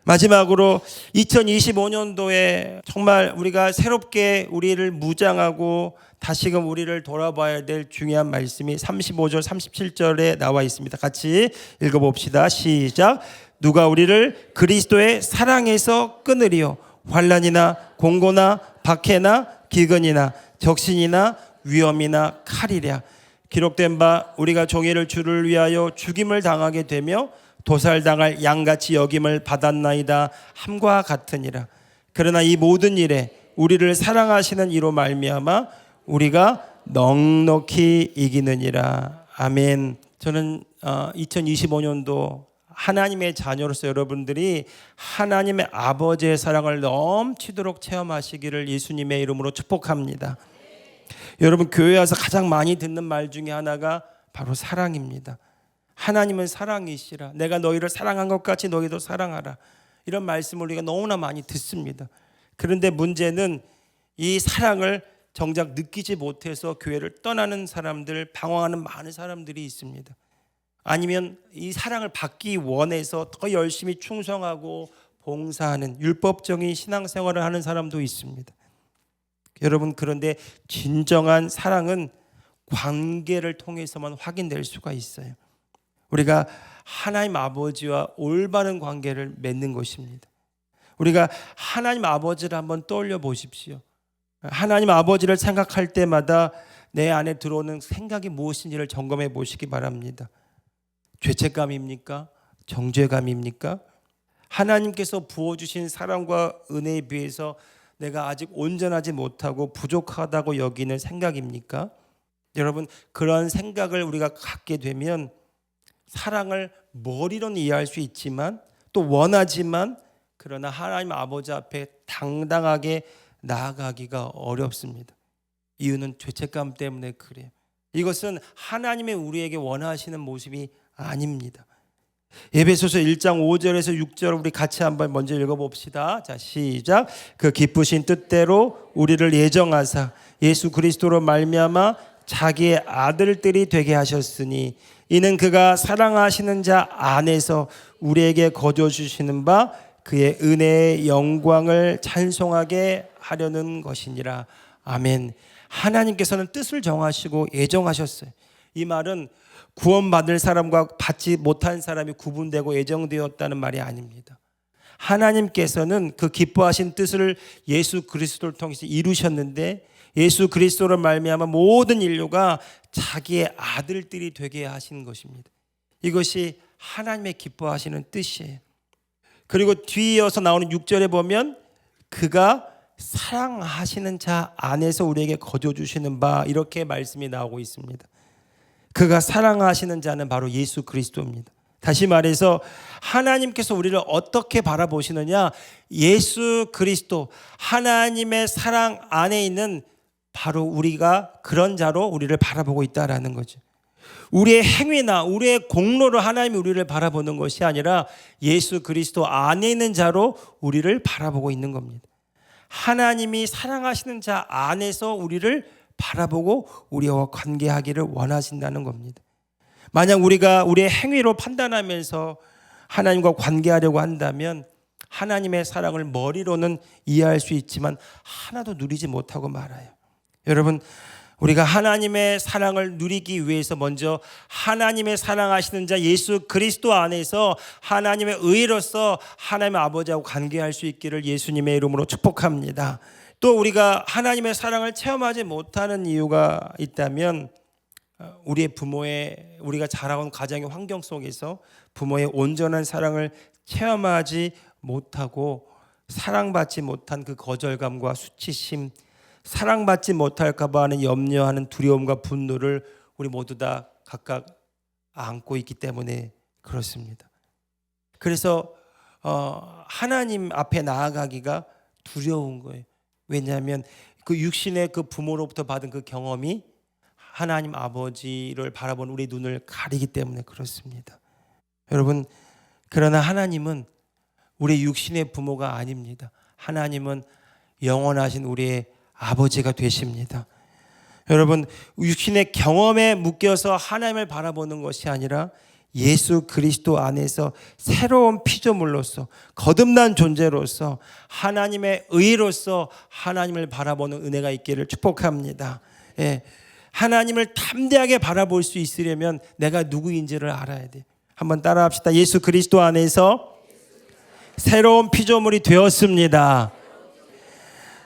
마지막으로 2025년도에 정말 우리가 새롭게 우리를 무장하고 다시금 우리를 돌아봐야 될 중요한 말씀이 35절 37절에 나와 있습니다. 같이 읽어봅시다. 시작. 누가 우리를 그리스도의 사랑에서 끊으리요 환난이나 공고나 박해나 기근이나 적신이나 위험이나 칼이랴. 기록된 바 우리가 종일을 주를 위하여 죽임을 당하게 되며 도살당할 양같이 여김을 받았나이다 함과 같으니라. 그러나 이 모든 일에 우리를 사랑하시는 이로 말미암아 우리가 넉넉히 이기느니라. 아멘. 저는 2025년도 하나님의 자녀로서 여러분들이 하나님의 아버지의 사랑을 넘치도록 체험하시기를 예수님의 이름으로 축복합니다. 여러분, 교회 와서 가장 많이 듣는 말 중에 하나가 바로 사랑입니다. 하나님은 사랑이시라. 내가 너희를 사랑한 것 같이 너희도 사랑하라. 이런 말씀을 우리가 너무나 많이 듣습니다. 그런데 문제는 이 사랑을 정작 느끼지 못해서 교회를 떠나는 사람들, 방황하는 많은 사람들이 있습니다. 아니면 이 사랑을 받기 원해서 더 열심히 충성하고 봉사하는 율법적인 신앙생활을 하는 사람도 있습니다. 여러분, 그런데 진정한 사랑은 관계를 통해서만 확인될 수가 있어요. 우리가 하나님 아버지와 올바른 관계를 맺는 것입니다. 우리가 하나님 아버지를 한번 떠올려 보십시오. 하나님 아버지를 생각할 때마다 내 안에 들어오는 생각이 무엇인지를 점검해 보시기 바랍니다. 죄책감입니까? 정죄감입니까? 하나님께서 부어주신 사랑과 은혜에 비해서 내가 아직 온전하지 못하고 부족하다고 여기는 생각입니까? 여러분, 그런 생각을 우리가 갖게 되면 사랑을 머리로는 이해할 수 있지만 또 원하지만 그러나 하나님 아버지 앞에 당당하게 나아가기가 어렵습니다. 이유는 죄책감 때문에 그래요. 이것은 하나님의 우리에게 원하시는 모습이 아닙니다. 에베소서 1장 5절에서 6절 우리 같이 한번 먼저 읽어봅시다. 자, 시작. 그 기쁘신 뜻대로 우리를 예정하사 예수 그리스도로 말미암아 자기의 아들들이 되게 하셨으니 이는 그가 사랑하시는 자 안에서 우리에게 거저 주시는 바 그의 은혜의 영광을 찬송하게 하려는 것이니라. 아멘. 하나님께서는 뜻을 정하시고 예정하셨어요. 이 말은 구원받을 사람과 받지 못한 사람이 구분되고 예정되었다는 말이 아닙니다. 하나님께서는 그 기뻐하신 뜻을 예수 그리스도를 통해서 이루셨는데 예수 그리스도로 말미암아 모든 인류가 자기의 아들들이 되게 하신 것입니다. 이것이 하나님의 기뻐하시는 뜻이에요. 그리고 뒤이어서 나오는 6절에 보면 그가 사랑하시는 자 안에서 우리에게 거저 주시는 바 이렇게 말씀이 나오고 있습니다. 그가 사랑하시는 자는 바로 예수 그리스도입니다. 다시 말해서 하나님께서 우리를 어떻게 바라보시느냐? 예수 그리스도 하나님의 사랑 안에 있는 바로 우리가 그런 자로 우리를 바라보고 있다라는 거죠. 우리의 행위나 우리의 공로로 하나님이 우리를 바라보는 것이 아니라 예수 그리스도 안에 있는 자로 우리를 바라보고 있는 겁니다. 하나님이 사랑하시는 자 안에서 우리를 바라보고 우리와 관계하기를 원하신다는 겁니다. 만약 우리가 우리의 행위로 판단하면서 하나님과 관계하려고 한다면 하나님의 사랑을 머리로는 이해할 수 있지만 하나도 누리지 못하고 말아요. 여러분, 우리가 하나님의 사랑을 누리기 위해서 먼저 하나님의 사랑하시는 자 예수 그리스도 안에서 하나님의 의로서 하나님의 아버지하고 관계할 수 있기를 예수님의 이름으로 축복합니다. 또 우리가 하나님의 사랑을 체험하지 못하는 이유가 있다면 우리의 부모의 우리가 자라온 가정의 환경 속에서 부모의 온전한 사랑을 체험하지 못하고 사랑받지 못한 그 거절감과 수치심, 사랑받지 못할까 봐 하는 염려하는 두려움과 분노를 우리 모두 다 각각 안고 있기 때문에 그렇습니다. 그래서 하나님 앞에 나아가기가 두려운 거예요. 왜냐하면 그 육신의 그 부모로부터 받은 그 경험이 하나님 아버지를 바라보는 우리 눈을 가리기 때문에 그렇습니다. 여러분, 그러나 하나님은 우리 육신의 부모가 아닙니다. 하나님은 영원하신 우리의 아버지가 되십니다. 여러분, 육신의 경험에 묶여서 하나님을 바라보는 것이 아니라 예수 그리스도 안에서 새로운 피조물로서 거듭난 존재로서 하나님의 의로서 하나님을 바라보는 은혜가 있기를 축복합니다. 예, 하나님을 담대하게 바라볼 수 있으려면 내가 누구인지를 알아야 돼. 한번 따라합시다. 예수 그리스도 안에서 새로운 피조물이 되었습니다.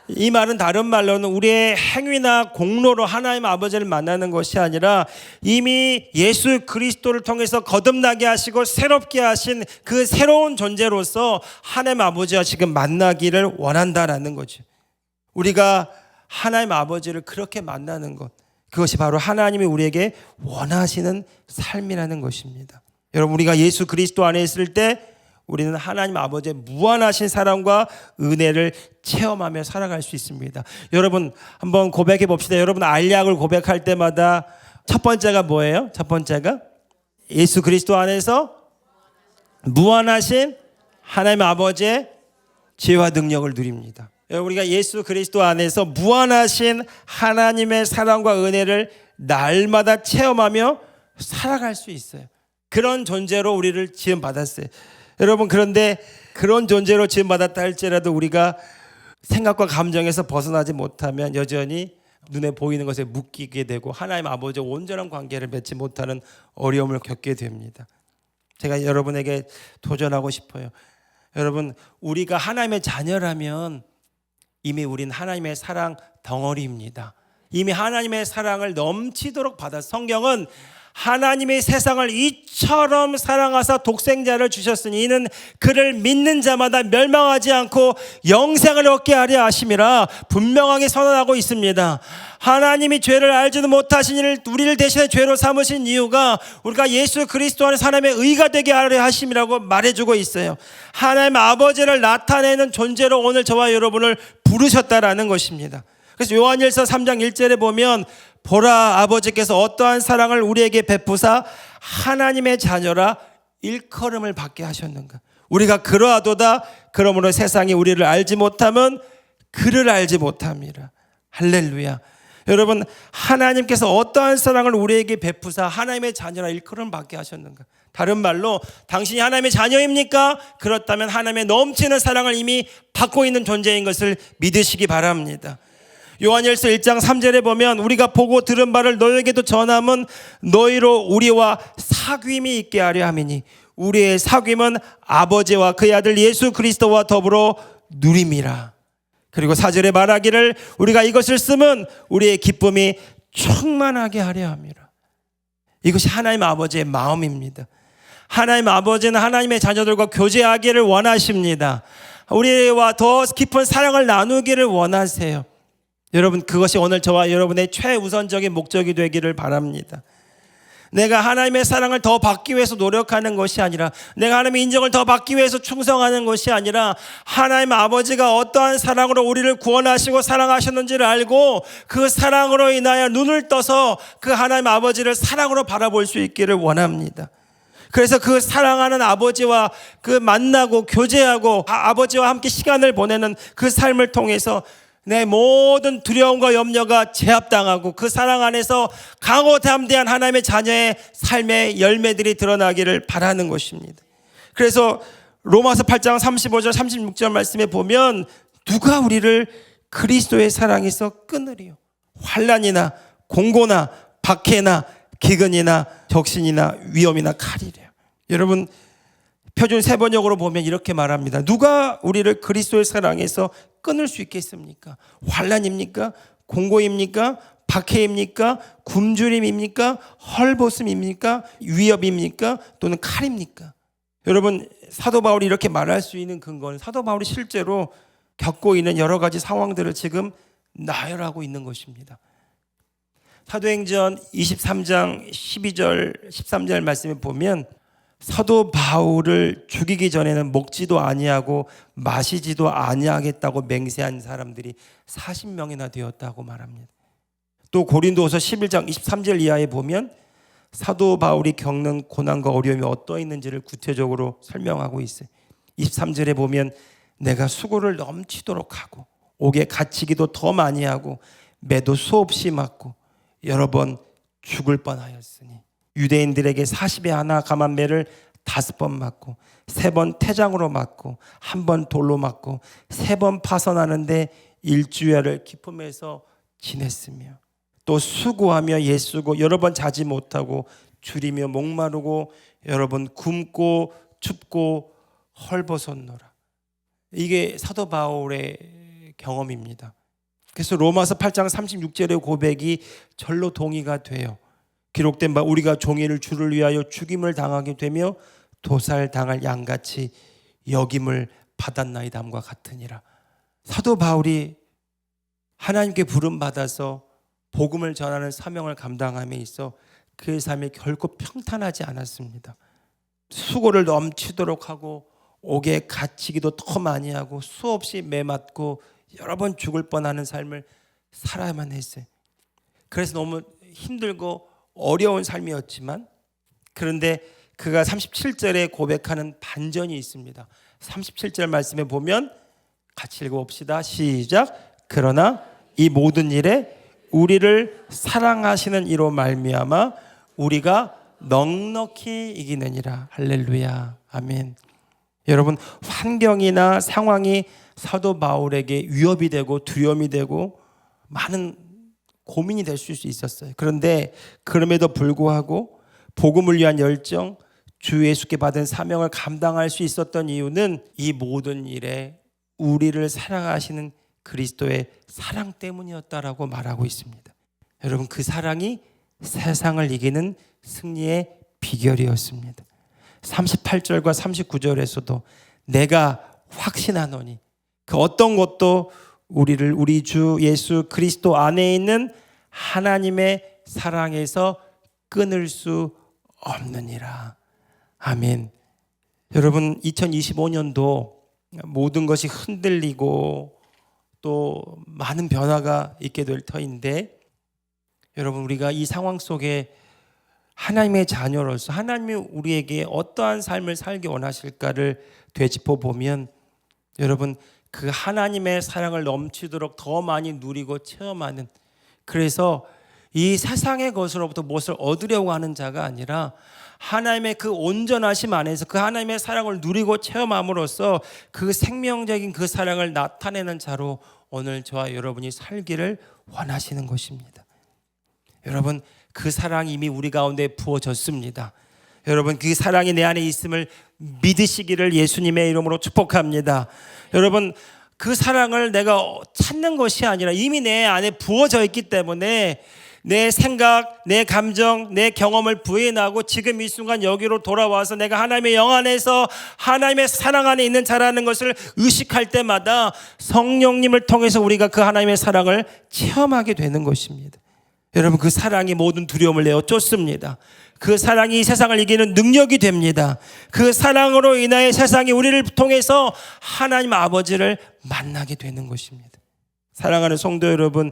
이 말은 다른 말로는 우리의 행위나 공로로 하나님 아버지를 만나는 것이 아니라 이미 예수 그리스도를 통해서 거듭나게 하시고 새롭게 하신 그 새로운 존재로서 하나님 아버지와 지금 만나기를 원한다라는 거죠. 우리가 하나님 아버지를 그렇게 만나는 것, 그것이 바로 하나님이 우리에게 원하시는 삶이라는 것입니다. 여러분, 우리가 예수 그리스도 안에 있을 때 우리는 하나님 아버지의 무한하신 사랑과 은혜를 체험하며 살아갈 수 있습니다. 여러분, 한번 고백해 봅시다. 여러분, 알약을 고백할 때마다 첫 번째가 뭐예요? 첫 번째가 예수 그리스도 안에서 무한하신 하나님 아버지의 지혜와 능력을 누립니다. 우리가 예수 그리스도 안에서 무한하신 하나님의 사랑과 은혜를 날마다 체험하며 살아갈 수 있어요. 그런 존재로 우리를 지음받았어요. 여러분, 그런데 그런 존재로 지음받았다 할지라도 우리가 생각과 감정에서 벗어나지 못하면 여전히 눈에 보이는 것에 묶이게 되고 하나님 아버지와 온전한 관계를 맺지 못하는 어려움을 겪게 됩니다. 제가 여러분에게 도전하고 싶어요. 여러분, 우리가 하나님의 자녀라면 이미 우린 하나님의 사랑 덩어리입니다. 이미 하나님의 사랑을 넘치도록 받아. 성경은 하나님의 세상을 이처럼 사랑하사 독생자를 주셨으니 이는 그를 믿는 자마다 멸망하지 않고 영생을 얻게 하려 하심이라 분명하게 선언하고 있습니다. 하나님이 죄를 알지도 못하신 이를 우리를 대신해 죄로 삼으신 이유가 우리가 예수 그리스도 안에 하나님의 의가 되게 하려 하심이라고 말해주고 있어요. 하나님 아버지를 나타내는 존재로 오늘 저와 여러분을 부르셨다라는 것입니다. 그래서 요한일서 3장 1절에 보면 보라, 아버지께서 어떠한 사랑을 우리에게 베푸사 하나님의 자녀라 일컬음을 받게 하셨는가. 우리가 그러하도다. 그러므로 세상이 우리를 알지 못하면 그를 알지 못함이라. 할렐루야. 여러분, 하나님께서 어떠한 사랑을 우리에게 베푸사 하나님의 자녀라 일컬음을 받게 하셨는가. 다른 말로 당신이 하나님의 자녀입니까? 그렇다면 하나님의 넘치는 사랑을 이미 받고 있는 존재인 것을 믿으시기 바랍니다. 요한일서 1장 3절에 보면 우리가 보고 들은 바를 너희에게도 전함은 너희로 우리와 사귐이 있게 하려 함이니 우리의 사귐은 아버지와 그의 아들 예수 그리스도와 더불어 누림이라. 그리고 4절에 말하기를 우리가 이것을 쓰면 우리의 기쁨이 충만하게 하려 함이라. 이것이 하나님 아버지의 마음입니다. 하나님 아버지는 하나님의 자녀들과 교제하기를 원하십니다. 우리와 더 깊은 사랑을 나누기를 원하세요. 여러분, 그것이 오늘 저와 여러분의 최우선적인 목적이 되기를 바랍니다. 내가 하나님의 사랑을 더 받기 위해서 노력하는 것이 아니라, 내가 하나님의 인정을 더 받기 위해서 충성하는 것이 아니라, 하나님 아버지가 어떠한 사랑으로 우리를 구원하시고 사랑하셨는지를 알고 그 사랑으로 인하여 눈을 떠서 그 하나님 아버지를 사랑으로 바라볼 수 있기를 원합니다. 그래서 그 사랑하는 아버지와 그 만나고 교제하고 아버지와 함께 시간을 보내는 그 삶을 통해서 내 모든 두려움과 염려가 제압당하고 그 사랑 안에서 강호 담대한 하나님의 자녀의 삶의 열매들이 드러나기를 바라는 것입니다. 그래서 로마서 8장 35절 36절 말씀에 보면 누가 우리를 그리스도의 사랑에서 끊으리요? 환난이나 공고나 박해나 기근이나 적신이나 위험이나 칼이래요. 여러분, 표준 세번역으로 보면 이렇게 말합니다. 누가 우리를 그리스도의 사랑에서 끊을 수 있겠습니까? 환난입니까? 공고입니까? 박해입니까? 굶주림입니까? 헐벗음입니까? 위협입니까? 또는 칼입니까? 여러분, 사도 바울이 이렇게 말할 수 있는 근거는 사도 바울이 실제로 겪고 있는 여러 가지 상황들을 지금 나열하고 있는 것입니다. 사도행전 23장 12절 13절 말씀에 보면 사도 바울을 죽이기 전에는 먹지도 아니하고 마시지도 아니하겠다고 맹세한 사람들이 40명이나 되었다고 말합니다. 또 고린도후서 11장 23절 이하에 보면 사도 바울이 겪는 고난과 어려움이 어떠했는지를 구체적으로 설명하고 있어요. 23절에 보면 내가 수고를 넘치도록 하고 옥에 갇히기도 더 많이 하고 매도 수없이 맞고 여러 번 죽을 뻔하였으니 유대인들에게 40에 하나 감한 매를 5번 맞고 3번 태장으로 맞고 1번 돌로 맞고 3번 파선하는데 일주일을 기품에서 지냈으며 또 수고하며 예수고 여러 번 자지 못하고 줄이며 목마르고 여러 번 굶고 춥고 헐벗었노라. 이게 사도 바울의 경험입니다. 그래서 로마서 8장 36절의 고백이 절로 동의가 돼요. 기록된 바 우리가 종일 주를 위하여 죽임을 당하게 되며 도살당할 양같이 여김을 받았나이다함과 같으니라. 사도 바울이 하나님께 부름받아서 복음을 전하는 사명을 감당함에 있어 그의 삶이 결코 평탄하지 않았습니다. 수고를 넘치도록 하고 옥에 갇히기도 더 많이 하고 수없이 매맞고 여러 번 죽을 뻔하는 삶을 살아야만 했어요. 그래서 너무 힘들고 어려운 삶이었지만 그런데 그가 37절에 고백하는 반전이 있습니다. 37절 말씀에 보면 같이 읽어봅시다. 시작. 그러나 이 모든 일에 우리를 사랑하시는 이로 말미암아 우리가 넉넉히 이기느니라. 할렐루야. 아멘. 여러분, 환경이나 상황이 사도 바울에게 위협이 되고 두려움이 되고 많은 고민이 될 수 있었어요. 그런데 그럼에도 불구하고 복음을 위한 열정, 주 예수께 받은 사명을 감당할 수 있었던 이유는 이 모든 일에 우리를 사랑하시는 그리스도의 사랑 때문이었다라고 말하고 있습니다. 여러분, 그 사랑이 세상을 이기는 승리의 비결이었습니다. 38절과 39절에서도 내가 확신하노니 그 어떤 것도 우리를 우리 주 예수 그리스도 안에 있는 하나님의 사랑에서 끊을 수 없느니라. 아멘. 여러분, 2025년도 모든 것이 흔들리고 또 많은 변화가 있게 될 터인데 여러분, 우리가 이 상황 속에 하나님의 자녀로서 하나님이 우리에게 어떠한 삶을 살기 원하실까를 되짚어 보면 여러분, 그 하나님의 사랑을 넘치도록 더 많이 누리고 체험하는, 그래서 이 세상의 것으로부터 무엇을 얻으려고 하는 자가 아니라 하나님의 그 온전하심 안에서 그 하나님의 사랑을 누리고 체험함으로써 그 생명적인 그 사랑을 나타내는 자로 오늘 저와 여러분이 살기를 원하시는 것입니다. 여러분, 그 사랑이 이미 우리 가운데 부어졌습니다. 여러분, 그 사랑이 내 안에 있음을 믿으시기를 예수님의 이름으로 축복합니다. 여러분, 그 사랑을 내가 찾는 것이 아니라 이미 내 안에 부어져 있기 때문에 내 생각, 내 감정, 내 경험을 부인하고 지금 이 순간 여기로 돌아와서 내가 하나님의 영 안에서 하나님의 사랑 안에 있는 자라는 것을 의식할 때마다 성령님을 통해서 우리가 그 하나님의 사랑을 체험하게 되는 것입니다. 여러분, 그 사랑이 모든 두려움을 내어 쫓습니다. 그 사랑이 세상을 이기는 능력이 됩니다. 그 사랑으로 인하여 세상이 우리를 통해서 하나님 아버지를 만나게 되는 것입니다. 사랑하는 성도 여러분,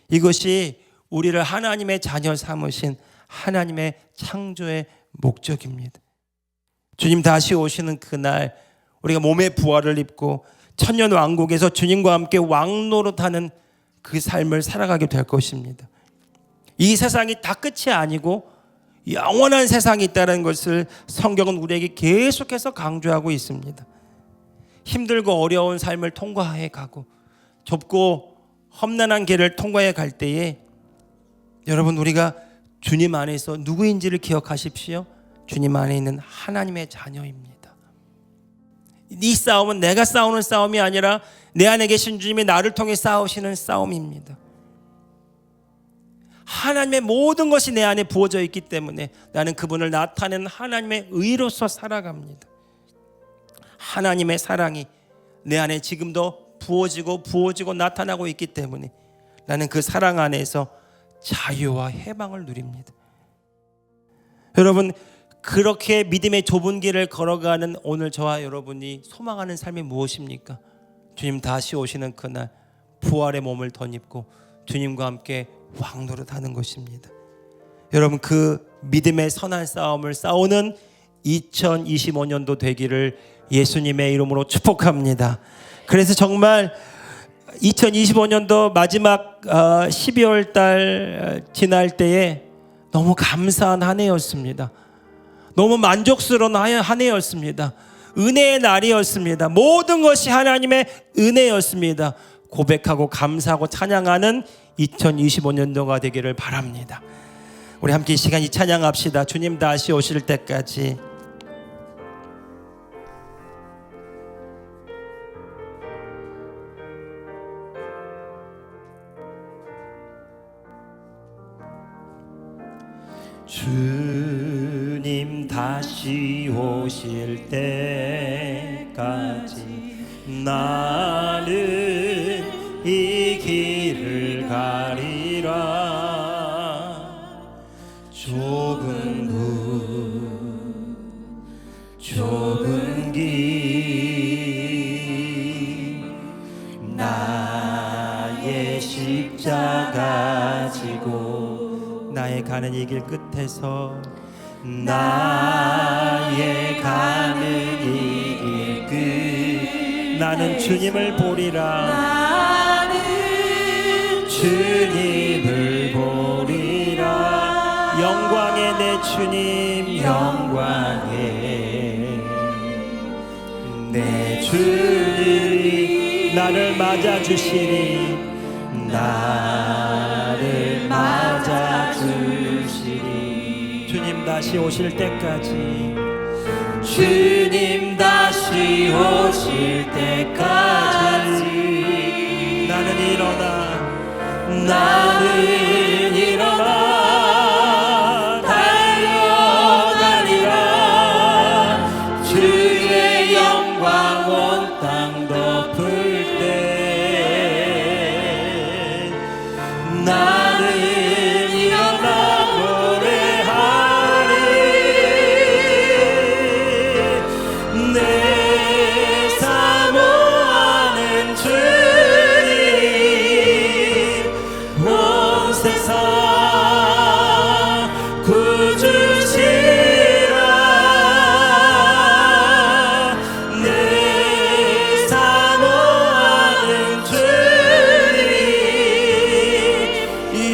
이것이 우리를 하나님의 자녀 삼으신 하나님의 창조의 목적입니다. 주님 다시 오시는 그날 우리가 몸의 부활을 입고 천년 왕국에서 주님과 함께 왕노릇하는 그 삶을 살아가게 될 것입니다. 이 세상이 다 끝이 아니고 영원한 세상이 있다는 것을 성경은 우리에게 계속해서 강조하고 있습니다. 힘들고 어려운 삶을 통과해 가고 좁고 험난한 길을 통과해 갈 때에 여러분, 우리가 주님 안에서 누구인지를 기억하십시오. 주님 안에 있는 하나님의 자녀입니다. 이 싸움은 내가 싸우는 싸움이 아니라 내 안에 계신 주님이 나를 통해 싸우시는 싸움입니다. 하나님의 모든 것이 내 안에 부어져 있기 때문에 나는 그분을 나타내는 하나님의 의로서 살아갑니다. 하나님의 사랑이 내 안에 지금도 부어지고 나타나고 있기 때문에 나는 그 사랑 안에서 자유와 해방을 누립니다. 여러분, 그렇게 믿음의 좁은 길을 걸어가는 오늘 저와 여러분이 소망하는 삶이 무엇입니까? 주님 다시 오시는 그날 부활의 몸을 덧입고 주님과 함께 왕노릇하는 것입니다. 여러분, 그 믿음의 선한 싸움을 싸우는 2025년도 되기를 예수님의 이름으로 축복합니다. 그래서 정말 2025년도 마지막 12월 달 지날 때에 너무 감사한 한 해였습니다. 너무 만족스러운 한 해였습니다. 은혜의 날이었습니다. 모든 것이 하나님의 은혜였습니다. 고백하고 감사하고 찬양하는 2025년도가 되기를 바랍니다. 우리 함께 이 시간 이 찬양합시다. 주님 다시 오실 때까지. 주님 다시 오실 때까지 나는 이 길을 가리라. 좁은 길 나의 십자가 지고 나의 가는 이 길 끝에서 나의 가는 이 길 끝 나는 주님을 보리라. 나는 주님을 보리라. 영광의 내 주님 영광의 내 주님이 나를 맞아주시리. 나를 맞아주시리. 주님 다시 오실 때까지. 주님 다시 오실 때까지 나는 일어나 달려가리라. 주의 영광 온 땅 덮을 때 나는 일어나 노래하리. 내 사모하는 주님 온 세상 구주시라. 내 사모하는 주님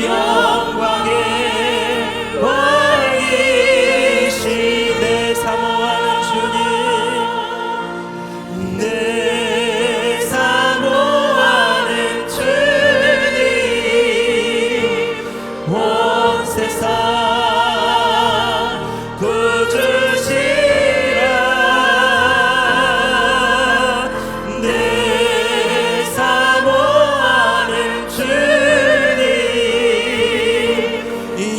영광의 왕이시. 내 사모하는 주님 내 사모하는 주님 온 세상 구주시라. 내 사모하는 주님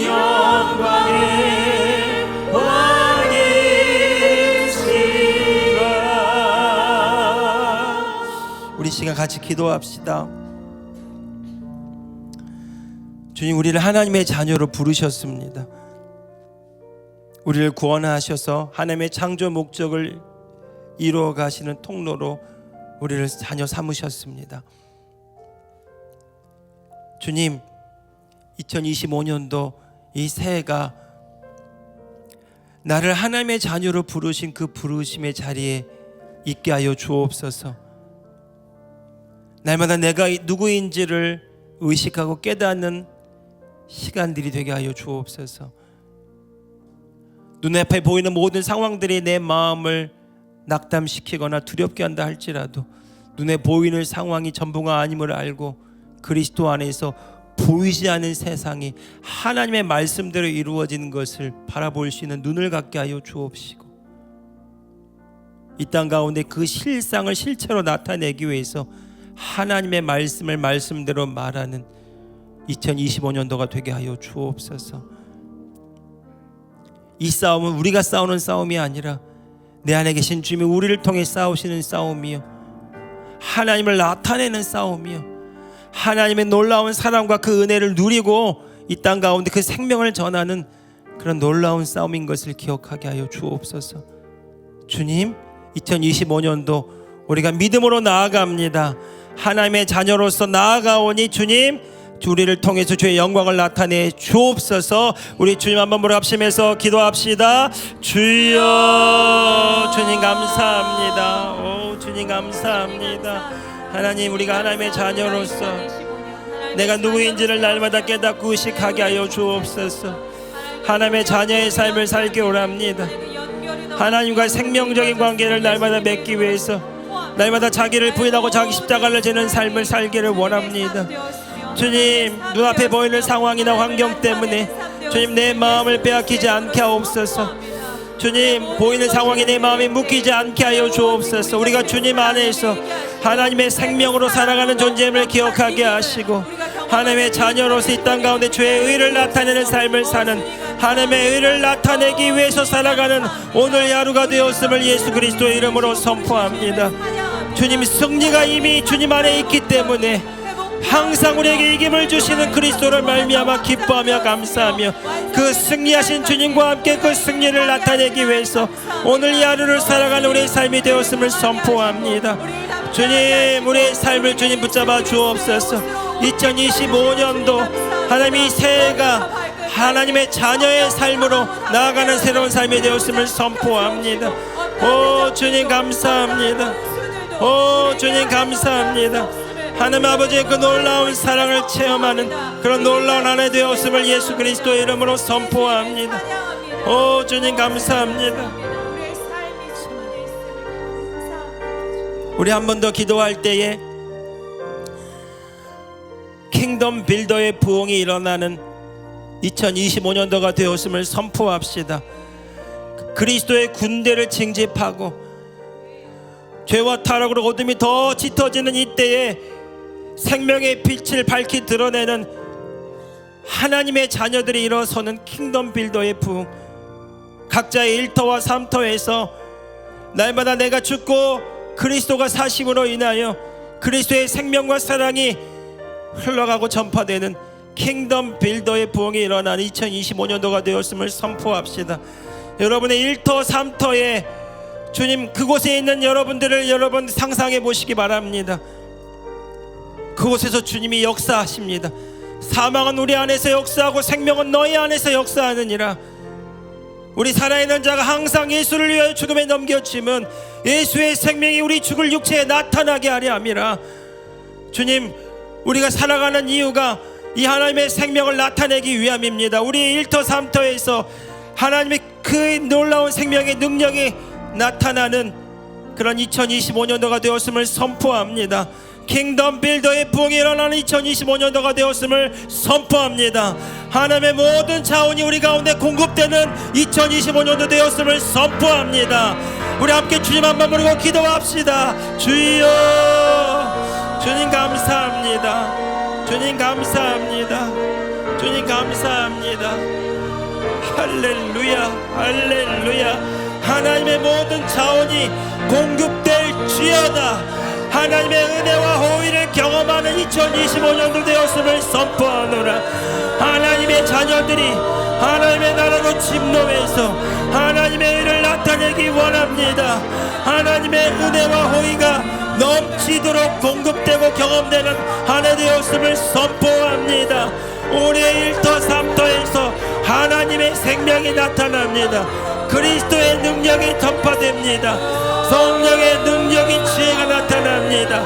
영광의 왕이시라. 우리 시간 같이 기도합시다. 주님, 우리를 하나님의 자녀로 부르셨습니다. 우리를 구원하셔서 하나님의 창조 목적을 이루어 가시는 통로로 우리를 자녀 삼으셨습니다. 주님, 2025년도 이 새해가 나를 하나님의 자녀로 부르신 그 부르심의 자리에 있게 하여 주옵소서. 날마다 내가 누구인지를 의식하고 깨닫는 시간들이 되게 하여 주옵소서. 눈앞에 보이는 모든 상황들이 내 마음을 낙담시키거나 두렵게 한다 할지라도 눈에 보이는 상황이 전부가 아님을 알고 그리스도 안에서 보이지 않는 세상이 하나님의 말씀대로 이루어지는 것을 바라볼 수 있는 눈을 갖게 하여 주옵시고, 이 땅 가운데 그 실상을 실체로 나타내기 위해서 하나님의 말씀을 말씀대로 말하는 2025년도가 되게 하여 주옵소서. 이 싸움은 우리가 싸우는 싸움이 아니라 내 안에 계신 주님이 우리를 통해 싸우시는 싸움이요, 하나님을 나타내는 싸움이요, 하나님의 놀라운 사랑과 그 은혜를 누리고 이 땅 가운데 그 생명을 전하는 그런 놀라운 싸움인 것을 기억하게 하여 주옵소서. 주님, 2025년도 우리가 믿음으로 나아갑니다. 하나님의 자녀로서 나아가오니 주님, 우리를 통해서 주의 영광을 나타내 주옵소서. 우리 주님 한번 부르짖으면서 기도합시다. 주여, 주님 감사합니다. 오, 주님 감사합니다. 하나님, 우리가 하나님의 자녀로서 내가 누구인지를 날마다 깨닫고 의식하게 하여 주옵소서. 하나님의 자녀의 삶을 살기 원합니다. 하나님과 생명적인 관계를 날마다 맺기 위해서 날마다 자기를 부인하고 자기 십자가를 지는 삶을 살기를 원합니다. 주님, 눈앞에 보이는 상황이나 환경 때문에 주님, 내 마음을 빼앗기지 않게 하옵소서. 주님, 보이는 상황에 내 마음이 묶이지 않게 하여 주옵소서. 우리가 주님 안에서 하나님의 생명으로 살아가는 존재임을 기억하게 하시고 하나님의 자녀로서 이 땅 가운데 주의 의를 나타내는 삶을 사는, 하나님의 의를 나타내기 위해서 살아가는 오늘 하루가 되었음을 예수 그리스도의 이름으로 선포합니다. 주님, 승리가 이미 주님 안에 있기 때문에 항상 우리에게 이김을 주시는 그리스도를 말미암아 기뻐하며 감사하며 그 승리하신 주님과 함께 그 승리를 나타내기 위해서 오늘 이 하루를 살아가는 우리의 삶이 되었음을 선포합니다. 주님, 우리의 삶을 주님 붙잡아 주옵소서. 2025년도 하나님이 새해가 하나님의 자녀의 삶으로 나아가는 새로운 삶이 되었음을 선포합니다. 오 주님 감사합니다. 오 주님 감사합니다. 하나님 아버지의 그 놀라운 사랑을 체험하는 그런 놀라운 한 해 되었음을 예수 그리스도의 이름으로 선포합니다. 오 주님 감사합니다. 우리 한 번 더 기도할 때에 킹덤 빌더의 부흥이 일어나는 2025년도가 되었음을 선포합시다. 그리스도의 군대를 징집하고 죄와 타락으로 어둠이 더 짙어지는 이때에 생명의 빛을 밝히 드러내는 하나님의 자녀들이 일어서는 킹덤 빌더의 부흥, 각자의 일터와 삼터에서 날마다 내가 죽고 그리스도가 사심으로 인하여 그리스도의 생명과 사랑이 흘러가고 전파되는 킹덤 빌더의 부흥이 일어나는 2025년도가 되었음을 선포합시다. 여러분의 일터 삼터에 주님, 그곳에 있는 여러분들을 여러분 상상해 보시기 바랍니다. 그곳에서 주님이 역사하십니다. 사망은 우리 안에서 역사하고 생명은 너희 안에서 역사하느니라. 우리 살아있는 자가 항상 예수를 위하여 죽음에 넘겨짐은 예수의 생명이 우리 죽을 육체에 나타나게 하려 함이라. 주님, 우리가 살아가는 이유가 이 하나님의 생명을 나타내기 위함입니다. 우리 일터 삼터에서 하나님의 그 놀라운 생명의 능력이 나타나는 그런 2025년도가 되었음을 선포합니다. 킹덤 빌더의 부흥이 일어나는 2025년도가 되었음을 선포합니다. 하나님의 모든 자원이 우리 가운데 공급되는 2025년도 되었음을 선포합니다. 우리 함께 주님 한번 부르고 기도합시다. 주여, 주님 감사합니다. 주님 감사합니다. 주님 감사합니다. 할렐루야, 할렐루야. 하나님의 모든 자원이 공급될지어다. 하나님의 은혜와 호의를 경험하는 2025년도 되었음을 선포하노라. 하나님의 자녀들이 하나님의 나라로 침노해서 하나님의 의를 나타내기 원합니다. 하나님의 은혜와 호의가 넘치도록 공급되고 경험되는 한 해 되었음을 선포합니다. 우리의 일터 삼터에서 하나님의 생명이 나타납니다. 그리스도의 능력이 전파됩니다. 성령의 능력이 지혜가 나타납니다.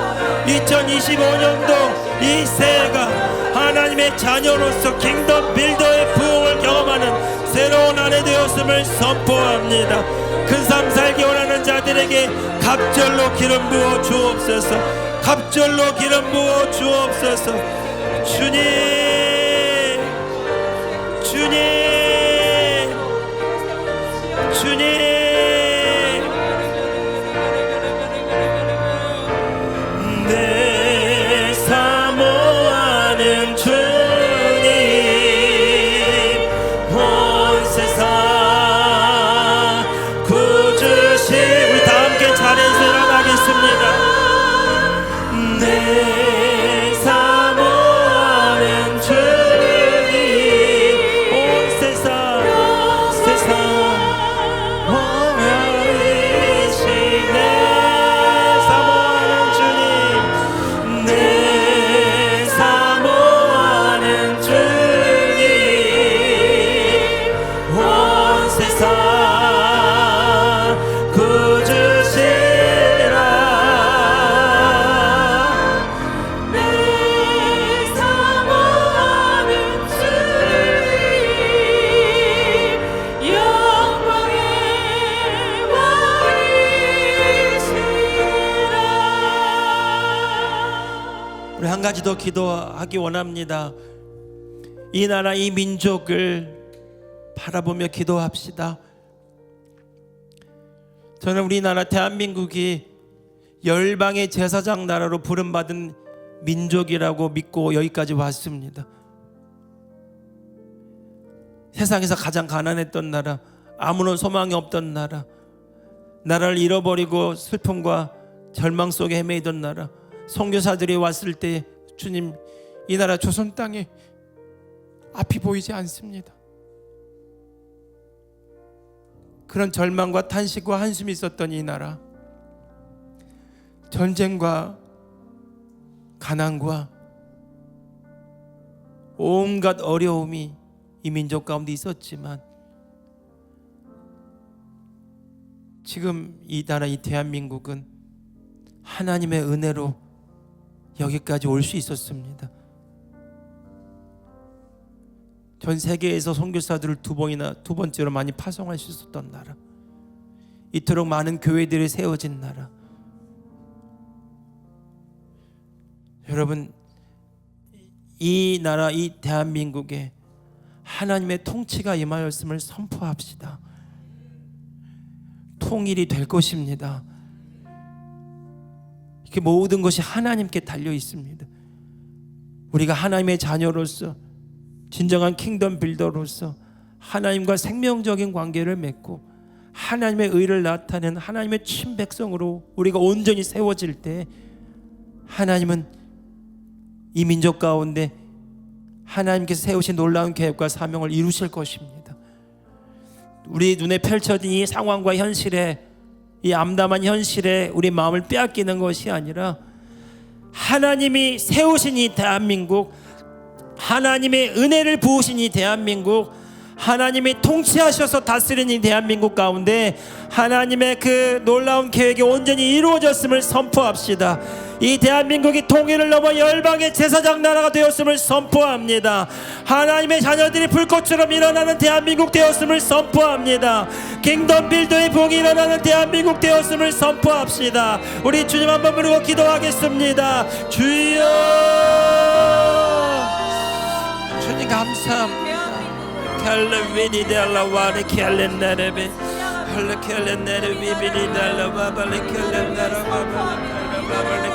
2025년도 이 새해가 하나님의 자녀로서 킹덤 빌더의 부흥을 경험하는 새로운 한 해 되었음을 선포합니다. 큰 삶 살기 원하는 자들에게 갑절로 기름 부어 주옵소서. 갑절로 기름 부어 주옵소서. 주님, 주님, 주님. 내 사모하는 주님, 온 세상 구주시. 우리 다 함께 자리에서 일어나겠습니다. 내 사모하는 주님, 온 가지 더 기도하기 원합니다. 이 나라 이 민족을 바라보며 기도합시다. 저는 우리나라 대한민국이 열방의 제사장 나라로 부름받은 민족이라고 믿고 여기까지 왔습니다. 세상에서 가장 가난했던 나라, 아무런 소망이 없던 나라, 나라를 잃어버리고 슬픔과 절망 속에 헤매이던 나라, 선교사들이 왔을 때 주님, 이 나라 조선 땅에 앞이 보이지 않습니다. 그런 절망과 탄식과 한숨이 있었던 이 나라, 전쟁과 가난과 온갖 어려움이 이 민족 가운데 있었지만 지금 이 나라 이 대한민국은 하나님의 은혜로 여기까지 올 수 있었습니다. 전 세계에서 선교사들을 두 번째로 많이 파송할 수 있었던 나라, 이토록 많은 교회들이 세워진 나라. 여러분, 이 나라 이 대한민국에 하나님의 통치가 임하였음을 선포합시다. 통일이 될 것입니다. 이렇게 모든 것이 하나님께 달려 있습니다. 우리가 하나님의 자녀로서 진정한 킹덤 빌더로서 하나님과 생명적인 관계를 맺고 하나님의 의를 나타낸 하나님의 친백성으로 우리가 온전히 세워질 때 하나님은 이 민족 가운데 하나님께서 세우신 놀라운 계획과 사명을 이루실 것입니다. 우리 눈에 펼쳐진 이 상황과 현실에, 이 암담한 현실에 우리 마음을 빼앗기는 것이 아니라 하나님이 세우신 이 대한민국, 하나님의 은혜를 부으신 이 대한민국, 하나님이 통치하셔서 다스리는 이 대한민국 가운데 하나님의 그 놀라운 계획이 온전히 이루어졌음을 선포합시다. 이 대한민국이 통일을 넘어 열방의 제사장 나라가 되었음을 선포합니다. 하나님의 자녀들이 불꽃처럼 일어나는 대한민국 되었음을 선포합니다. 킹덤 빌더의 부흥이 일어나는 대한민국 되었음을 선포합시다. 우리 주님 한번 부르고 기도하겠습니다. 주여, 주님 감사합니다. 캘레비니 달라와리 캘렌나레베 할레 캘렌나레 비비니 달라바발리 캘렌나라바발리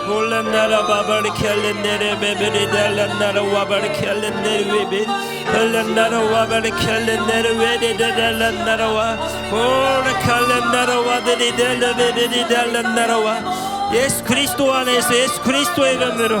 홀란나라 바발리 캘렌나레 베비니 달란나라 와발리 캘렌나레 비비 홀란나라 와발리 캘렌나레 베디 달란나라와 홀라 캘렌나라와 데디 달라베디 달란나라와 예수 그리스도 안에서 예수 그리스도의 이름으로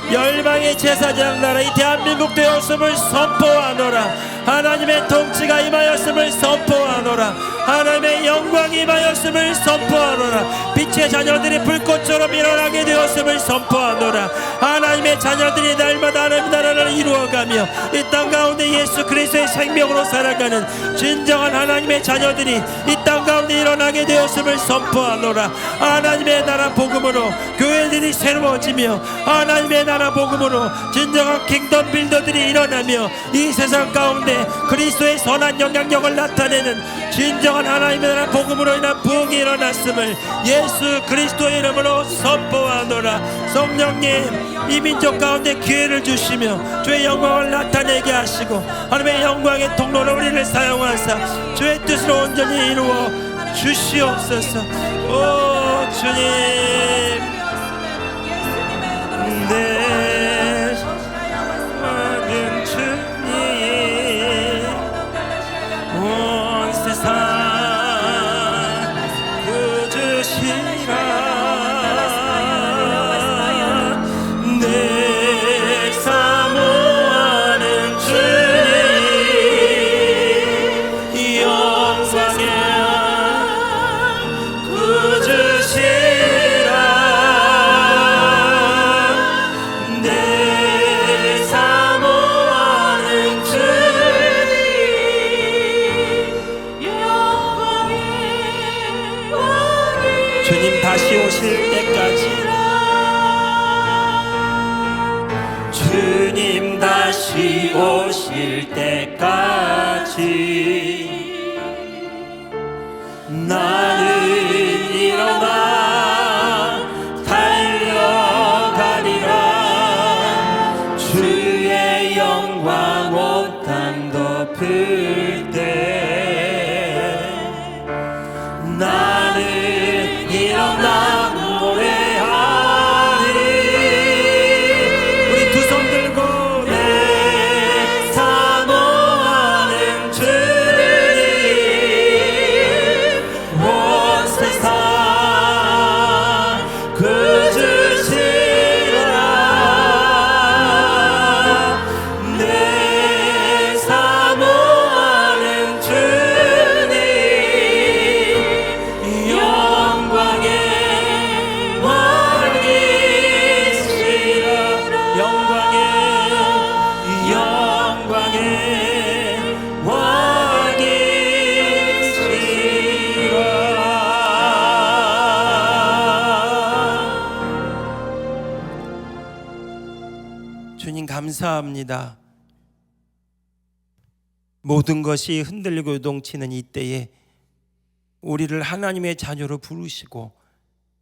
열방의 제사장 나라 이 대한민국 되었음을 선포하노라. 하나님의 통치가 임하였음을 선포하노라. 하나님의 영광이 임하였음을 선포하노라. 빛의 자녀들이 불꽃처럼 일어나게 되었음을 선포하노라. 하나님의 자녀들이 날마다 하나님의 나라를 이루어가며 이 땅 가운데 예수 그리스도의 생명으로 살아가는 진정한 하나님의 자녀들이 이 땅 가운데 일어나게 되었음을 선포하노라. 하나님의 나라 복음으로 교회들이 새로워지며 하나님의 나라 복음으로 진정한 킹덤 빌더들이 일어나며 이 세상 가운데 그리스도의 선한 영향력을 나타내는 진정한 하나님의 나라 복음으로 인한 부흥이 일어났음을 예수 그리스도의 이름으로 선포하노라. 성령님, 이 민족 가운데 기회를 주시며 주의 영광을 나타내게 하시고 하나님의 영광의 통로로 우리를 사용하사 주의 뜻을 온전히 이루어 주시옵소서. 오 주님, 내 모든 주님, 온 세상 구주시라. 내 사모하는 주님, 영광의 구주시라. 주님 다시 오실 때까지, 주님 다시 오실 때까지 나는 일어나 달려가리라. 때 나는 일어나 노래하리. 우리 두 손 들고 내 사모하는 주님 온 세상 구주시라. 내 사모하는 주님 영광의 왕이시라. 영광의 왕이시라. 주님 감사합니다. 모든 것이 흔들리고 요동치는 이때에 우리를 하나님의 자녀로 부르시고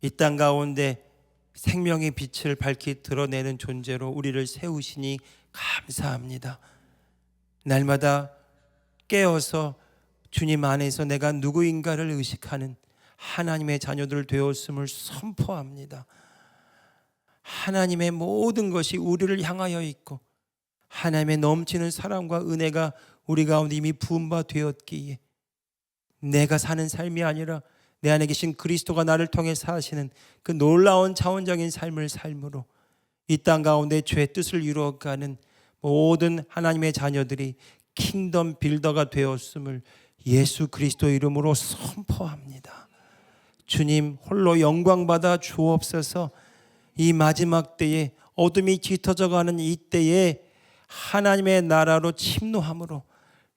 이 땅 가운데 생명의 빛을 밝히 드러내는 존재로 우리를 세우시니 감사합니다. 날마다 깨어서 주님 안에서 내가 누구인가를 의식하는 하나님의 자녀들 되었음을 선포합니다. 하나님의 모든 것이 우리를 향하여 있고 하나님의 넘치는 사랑과 은혜가 우리 가운데 이미 부은 바 되었기에 내가 사는 삶이 아니라 내 안에 계신 그리스도가 나를 통해 사시는 그 놀라운 차원적인 삶을 삶으로 이 땅 가운데 죄의 뜻을 이루어가는 모든 하나님의 자녀들이 킹덤 빌더가 되었음을 예수 그리스도 이름으로 선포합니다. 주님 홀로 영광받아 주옵소서. 이 마지막 때에 어둠이 짙어져가는 이 때에 하나님의 나라로 침노함으로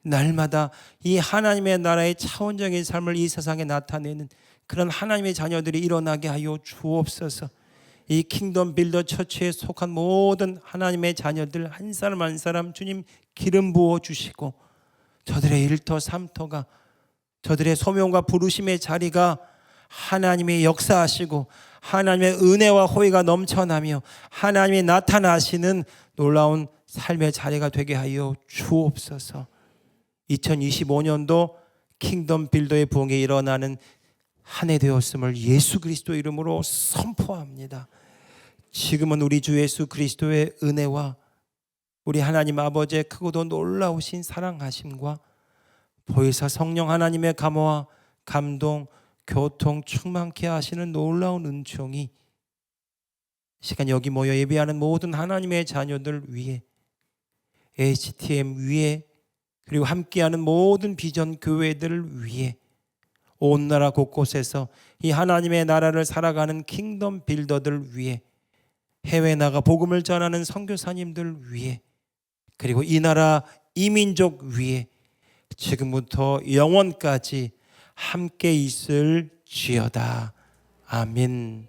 날마다 이 하나님의 나라의 차원적인 삶을 이 세상에 나타내는 그런 하나님의 자녀들이 일어나게 하여 주옵소서. 이 킹덤 빌더 처치에 속한 모든 하나님의 자녀들 한 사람 한 사람 주님 기름 부어 주시고 저들의 일터 삼터가 저들의 소명과 부르심의 자리가 하나님의 역사하시고 하나님의 은혜와 호의가 넘쳐나며 하나님이 나타나시는 놀라운 삶의 자리가 되게 하여 주옵소서. 2025년도 킹덤 빌더의 부흥에 일어나는 한 해 되었음을 예수 그리스도 이름으로 선포합니다. 지금은 우리 주 예수 그리스도의 은혜와 우리 하나님 아버지의 크고도 놀라우신 사랑하심과 보혜사 성령 하나님의 감화와 감동, 교통 충만케 하시는 놀라운 은총이 시간 여기 모여 예배하는 모든 하나님의 자녀들 위에 HTM 위에 그리고 함께하는 모든 비전 교회들을 위해 온 나라 곳곳에서 이 하나님의 나라를 살아가는 킹덤 빌더들 위해 해외 나가 복음을 전하는 선교사님들 위해 그리고 이 나라 이민족 위해 지금부터 영원까지 함께 있을지어다. 아멘.